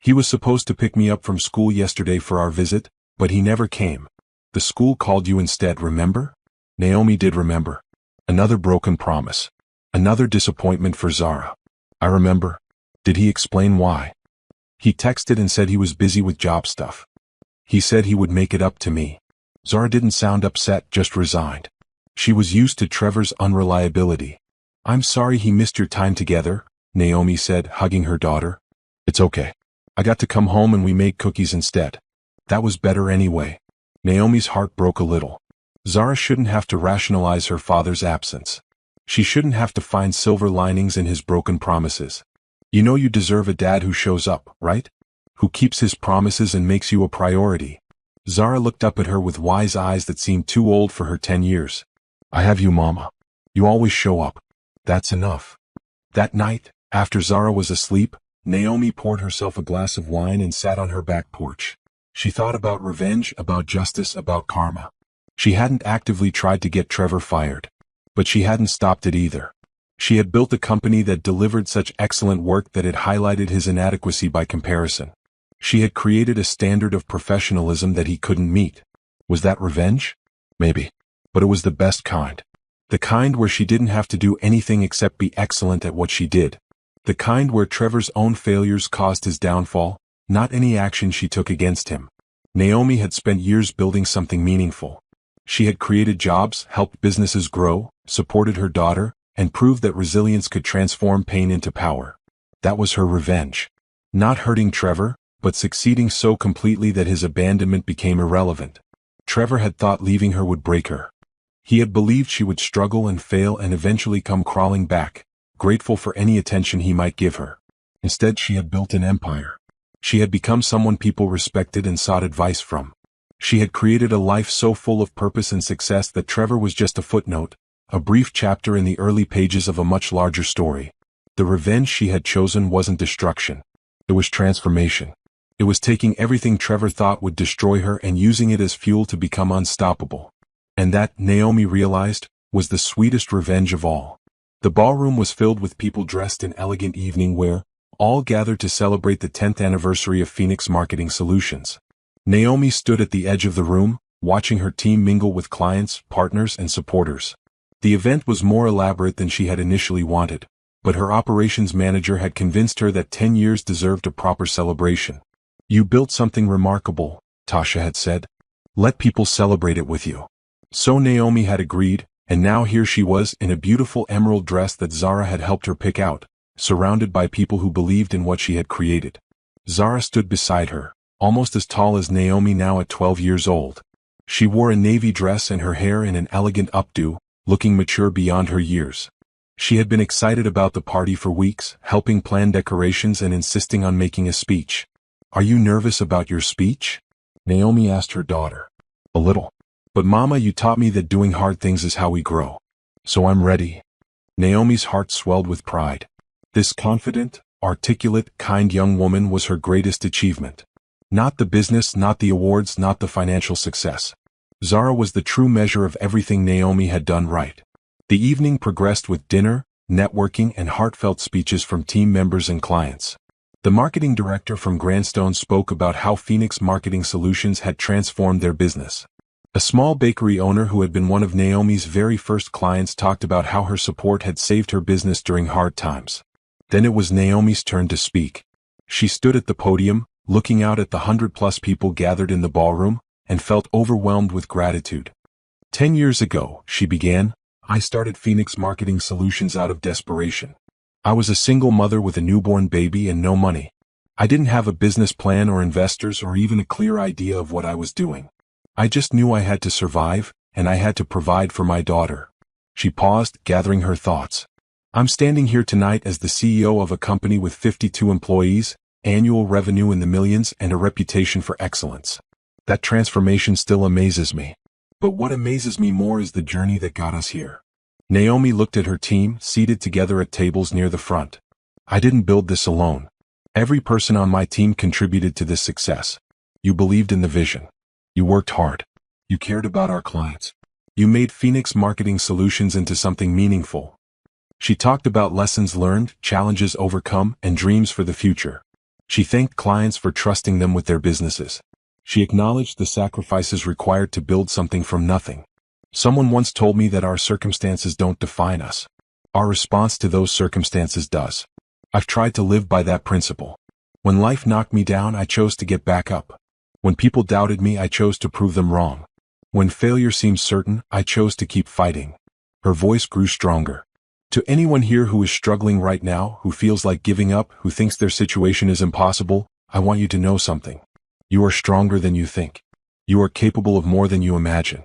He was supposed to pick me up from school yesterday for our visit, but he never came. The school called you instead, remember? Naomi did remember. Another broken promise. Another disappointment for Zara. I remember. Did he explain why? He texted and said he was busy with job stuff. He said he would make it up to me. Zara didn't sound upset, just resigned. She was used to Trevor's unreliability. I'm sorry he missed your time together, Naomi said, hugging her daughter. It's okay. I got to come home and we made cookies instead. That was better anyway. Naomi's heart broke a little. Zara shouldn't have to rationalize her father's absence. She shouldn't have to find silver linings in his broken promises. You know you deserve a dad who shows up, right? Who keeps his promises and makes you a priority. Zara looked up at her with wise eyes that seemed too old for her 10 years. I have you, Mama. You always show up. That's enough. That night, after Zara was asleep, Naomi poured herself a glass of wine and sat on her back porch. She thought about revenge, about justice, about karma. She hadn't actively tried to get Trevor fired. But she hadn't stopped it either. She had built a company that delivered such excellent work that it highlighted his inadequacy by comparison. She had created a standard of professionalism that he couldn't meet. Was that revenge? Maybe. But it was the best kind. The kind where she didn't have to do anything except be excellent at what she did. The kind where Trevor's own failures caused his downfall, not any action she took against him. Naomi had spent years building something meaningful. She had created jobs, helped businesses grow, supported her daughter, and proved that resilience could transform pain into power. That was her revenge. Not hurting Trevor, but succeeding so completely that his abandonment became irrelevant. Trevor had thought leaving her would break her. He had believed she would struggle and fail and eventually come crawling back, grateful for any attention he might give her. Instead, she had built an empire. She had become someone people respected and sought advice from. She had created a life so full of purpose and success that Trevor was just a footnote, a brief chapter in the early pages of a much larger story. The revenge she had chosen wasn't destruction. It was transformation. It was taking everything Trevor thought would destroy her and using it as fuel to become unstoppable. And that, Naomi realized, was the sweetest revenge of all. The ballroom was filled with people dressed in elegant evening wear, all gathered to celebrate the 10th anniversary of Phoenix Marketing Solutions. Naomi stood at the edge of the room, watching her team mingle with clients, partners, and supporters. The event was more elaborate than she had initially wanted, but her operations manager had convinced her that 10 years deserved a proper celebration. "You built something remarkable," Tasha had said. "Let people celebrate it with you." So Naomi had agreed, and now here she was in a beautiful emerald dress that Zara had helped her pick out, surrounded by people who believed in what she had created. Zara stood beside her, almost as tall as Naomi now at 12 years old. She wore a navy dress and her hair in an elegant updo, looking mature beyond her years. She had been excited about the party for weeks, helping plan decorations and insisting on making a speech. "Are you nervous about your speech?" Naomi asked her daughter. "A little. But Mama, you taught me that doing hard things is how we grow. So I'm ready." Naomi's heart swelled with pride. This confident, articulate, kind young woman was her greatest achievement. Not the business, not the awards, not the financial success. Zara was the true measure of everything Naomi had done right. The evening progressed with dinner, networking, and heartfelt speeches from team members and clients. The marketing director from Grandstone spoke about how Phoenix Marketing Solutions had transformed their business. A small bakery owner who had been one of Naomi's very first clients talked about how her support had saved her business during hard times. Then it was Naomi's turn to speak. She stood at the podium, looking out at the 100+ people gathered in the ballroom, and felt overwhelmed with gratitude. 10 years ago, she began, I started Phoenix Marketing Solutions out of desperation. I was a single mother with a newborn baby and no money. I didn't have a business plan or investors or even a clear idea of what I was doing. I just knew I had to survive, and I had to provide for my daughter. She paused, gathering her thoughts. I'm standing here tonight as the CEO of a company with 52 employees, annual revenue in the millions, and a reputation for excellence. That transformation still amazes me. But what amazes me more is the journey that got us here. Naomi looked at her team, seated together at tables near the front. I didn't build this alone. Every person on my team contributed to this success. You believed in the vision. You worked hard. You cared about our clients. You made Phoenix Marketing Solutions into something meaningful. She talked about lessons learned, challenges overcome, and dreams for the future. She thanked clients for trusting them with their businesses. She acknowledged the sacrifices required to build something from nothing. Someone once told me that our circumstances don't define us. Our response to those circumstances does. I've tried to live by that principle. When life knocked me down, I chose to get back up. When people doubted me, I chose to prove them wrong. When failure seemed certain, I chose to keep fighting. Her voice grew stronger. To anyone here who is struggling right now, who feels like giving up, who thinks their situation is impossible, I want you to know something. You are stronger than you think. You are capable of more than you imagine.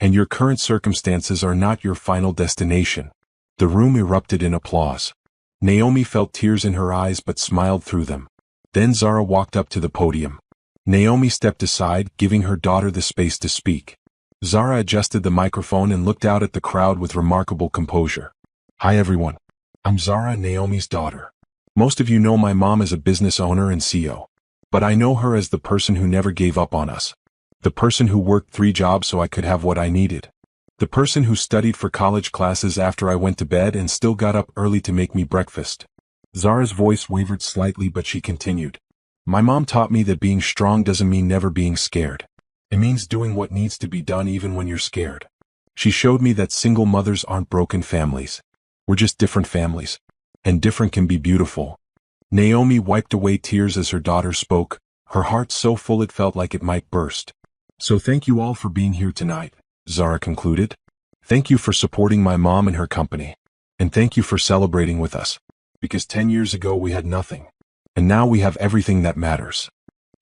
And your current circumstances are not your final destination. The room erupted in applause. Naomi felt tears in her eyes but smiled through them. Then Zara walked up to the podium. Naomi stepped aside, giving her daughter the space to speak. Zara adjusted the microphone and looked out at the crowd with remarkable composure. Hi everyone. I'm Zara, Naomi's daughter. Most of you know my mom as a business owner and CEO. But I know her as the person who never gave up on us. The person who worked 3 jobs so I could have what I needed. The person who studied for college classes after I went to bed and still got up early to make me breakfast. Zara's voice wavered slightly, but she continued. My mom taught me that being strong doesn't mean never being scared. It means doing what needs to be done even when you're scared. She showed me that single mothers aren't broken families. We're just different families. And different can be beautiful. Naomi wiped away tears as her daughter spoke, her heart so full it felt like it might burst. So thank you all for being here tonight, Zara concluded. Thank you for supporting my mom and her company. And thank you for celebrating with us. Because 10 years ago we had nothing. And now we have everything that matters.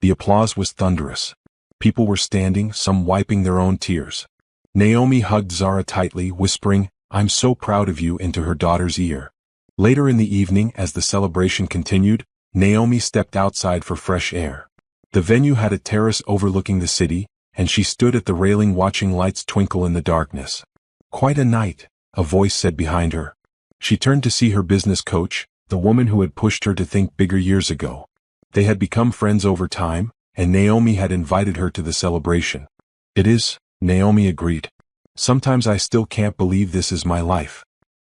The applause was thunderous. People were standing, some wiping their own tears. Naomi hugged Zara tightly, whispering, I'm so proud of you, into her daughter's ear. Later in the evening, as the celebration continued, Naomi stepped outside for fresh air. The venue had a terrace overlooking the city, and she stood at the railing watching lights twinkle in the darkness. "Quite a night," a voice said behind her. She turned to see her business coach, the woman who had pushed her to think bigger years ago. They had become friends over time, and Naomi had invited her to the celebration. "It is," Naomi agreed. "Sometimes I still can't believe this is my life."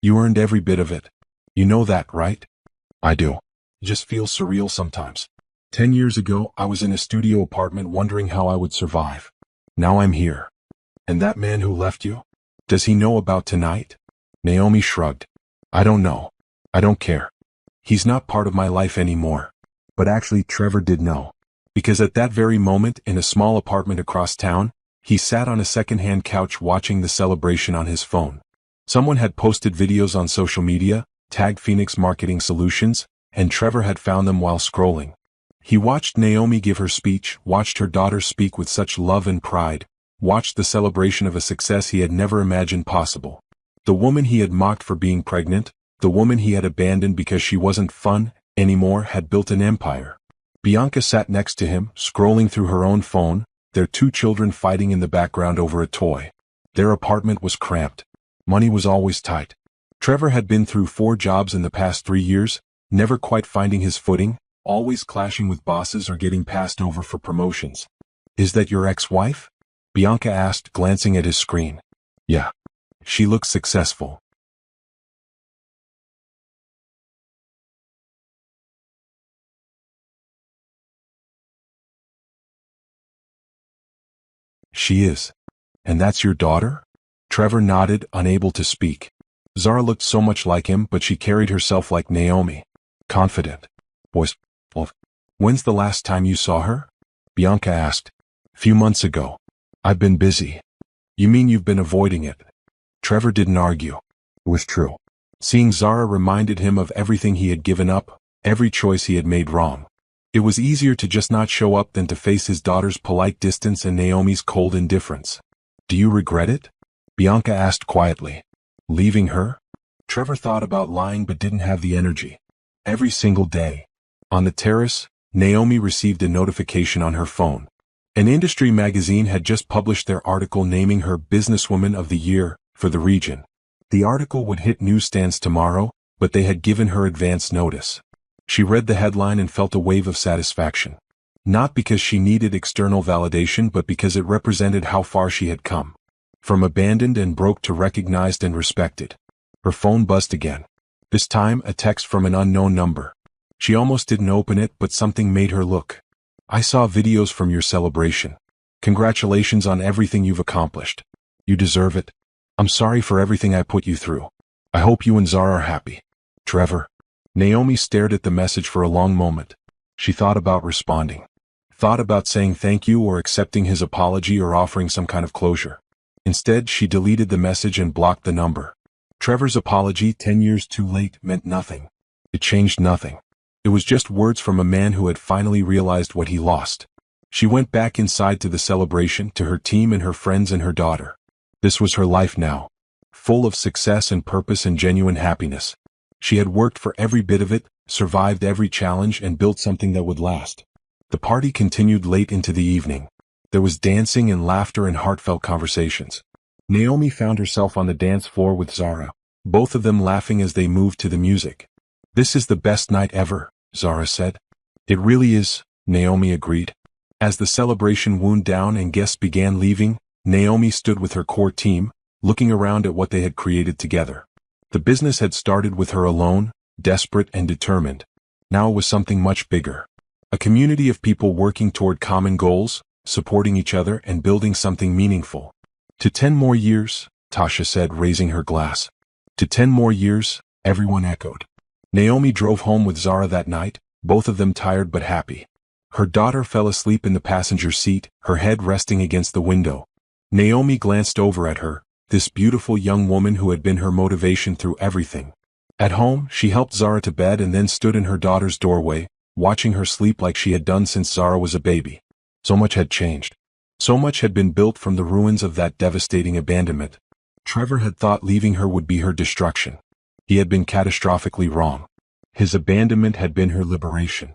"You earned every bit of it. You know that, right?" "I do. It just feels surreal sometimes. 10 years ago, I was in a studio apartment wondering how I would survive. Now I'm here." "And that man who left you? Does he know about tonight?" Naomi shrugged. "I don't know. I don't care. He's not part of my life anymore." But actually Trevor did know. Because at that very moment, in a small apartment across town, he sat on a second-hand couch watching the celebration on his phone. Someone had posted videos on social media, tagged Phoenix Marketing Solutions, and Trevor had found them while scrolling. He watched Naomi give her speech, watched her daughter speak with such love and pride, watched the celebration of a success he had never imagined possible. The woman he had mocked for being pregnant, the woman he had abandoned because she wasn't fun anymore, had built an empire. Bianca sat next to him, scrolling through her own phone, their 2 children fighting in the background over a toy. Their apartment was cramped. Money was always tight. Trevor had been through 4 jobs in the past 3 years, never quite finding his footing, always clashing with bosses or getting passed over for promotions. "Is that your ex-wife?" Bianca asked, glancing at his screen. "Yeah. She looks successful." "She is. And that's your daughter?" Trevor nodded, unable to speak. Zara looked so much like him, but she carried herself like Naomi. Confident. Well, when's the last time you saw her?" Bianca asked. "Few months ago. I've been busy." "You mean you've been avoiding it?" Trevor didn't argue. It was true. Seeing Zara reminded him of everything he had given up, every choice he had made wrong. It was easier to just not show up than to face his daughter's polite distance and Naomi's cold indifference. "Do you regret it?" Bianca asked quietly. "Leaving her?" Trevor thought about lying but didn't have the energy. Every single day. On the terrace, Naomi received a notification on her phone. An industry magazine had just published their article naming her Businesswoman of the Year for the region. The article would hit newsstands tomorrow, but they had given her advance notice. She read the headline and felt a wave of satisfaction. Not because she needed external validation, but because it represented how far she had come. From abandoned and broke to recognized and respected. Her phone buzzed again. This time, a text from an unknown number. She almost didn't open it, but something made her look. "I saw videos from your celebration. Congratulations on everything you've accomplished. You deserve it. I'm sorry for everything I put you through. I hope you and Zara are happy. Trevor." Naomi stared at the message for a long moment. She thought about responding. Thought about saying thank you or accepting his apology or offering some kind of closure. Instead, she deleted the message and blocked the number. Trevor's apology, 10 years too late, meant nothing. It changed nothing. It was just words from a man who had finally realized what he lost. She went back inside to the celebration, to her team and her friends and her daughter. This was her life now. Full of success and purpose and genuine happiness. She had worked for every bit of it, survived every challenge, and built something that would last. The party continued late into the evening. There was dancing and laughter and heartfelt conversations. Naomi found herself on the dance floor with Zara, both of them laughing as they moved to the music. "This is the best night ever," Zara said. "It really is," Naomi agreed. As the celebration wound down and guests began leaving, Naomi stood with her core team, looking around at what they had created together. The business had started with her alone, desperate and determined. Now it was something much bigger. A community of people working toward common goals, supporting each other and building something meaningful. "To 10 more years," Tasha said, raising her glass. "To 10 more years," everyone echoed. Naomi drove home with Zara that night, both of them tired but happy. Her daughter fell asleep in the passenger seat, her head resting against the window. Naomi glanced over at her, this beautiful young woman who had been her motivation through everything. At home, she helped Zara to bed and then stood in her daughter's doorway, watching her sleep like she had done since Zara was a baby. So much had changed. So much had been built from the ruins of that devastating abandonment. Trevor had thought leaving her would be her destruction. He had been catastrophically wrong. His abandonment had been her liberation.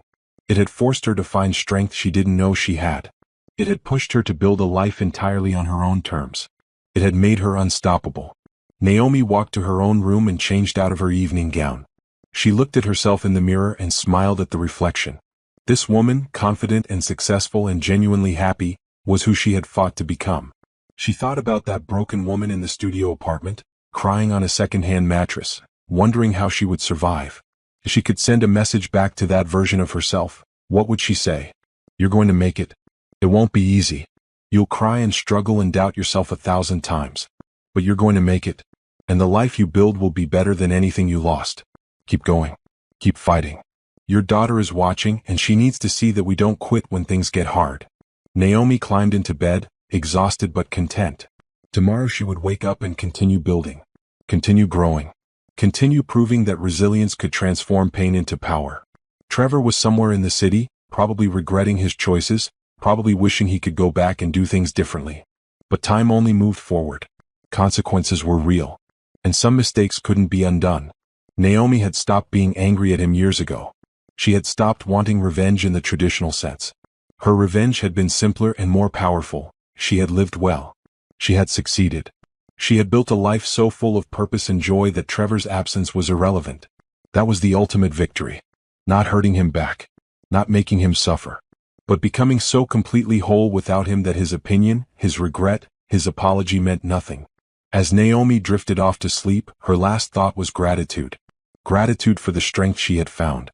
It had forced her to find strength she didn't know she had. It had pushed her to build a life entirely on her own terms. It had made her unstoppable. Naomi walked to her own room and changed out of her evening gown. She looked at herself in the mirror and smiled at the reflection. This woman, confident and successful and genuinely happy, was who she had fought to become. She thought about that broken woman in the studio apartment, crying on a second-hand mattress, wondering how she would survive. If she could send a message back to that version of herself, what would she say? You're going to make it. It won't be easy. You'll cry and struggle and doubt yourself 1,000 times. But you're going to make it. And the life you build will be better than anything you lost. Keep going. Keep fighting. Your daughter is watching and she needs to see that we don't quit when things get hard. Naomi climbed into bed, exhausted but content. Tomorrow she would wake up and continue building. Continue growing. Continue proving that resilience could transform pain into power. Trevor was somewhere in the city, probably regretting his choices, probably wishing he could go back and do things differently. But time only moved forward. Consequences were real. And some mistakes couldn't be undone. Naomi had stopped being angry at him years ago. She had stopped wanting revenge in the traditional sense. Her revenge had been simpler and more powerful. She had lived well. She had succeeded. She had built a life so full of purpose and joy that Trevor's absence was irrelevant. That was the ultimate victory. Not hurting him back. Not making him suffer. But becoming so completely whole without him that his opinion, his regret, his apology meant nothing. As Naomi drifted off to sleep, her last thought was gratitude. Gratitude for the strength she had found.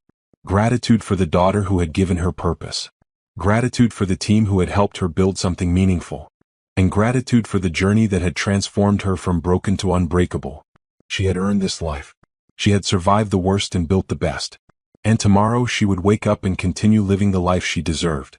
Gratitude for the daughter who had given her purpose. Gratitude for the team who had helped her build something meaningful. And gratitude for the journey that had transformed her from broken to unbreakable. She had earned this life. She had survived the worst and built the best. And tomorrow she would wake up and continue living the life she deserved.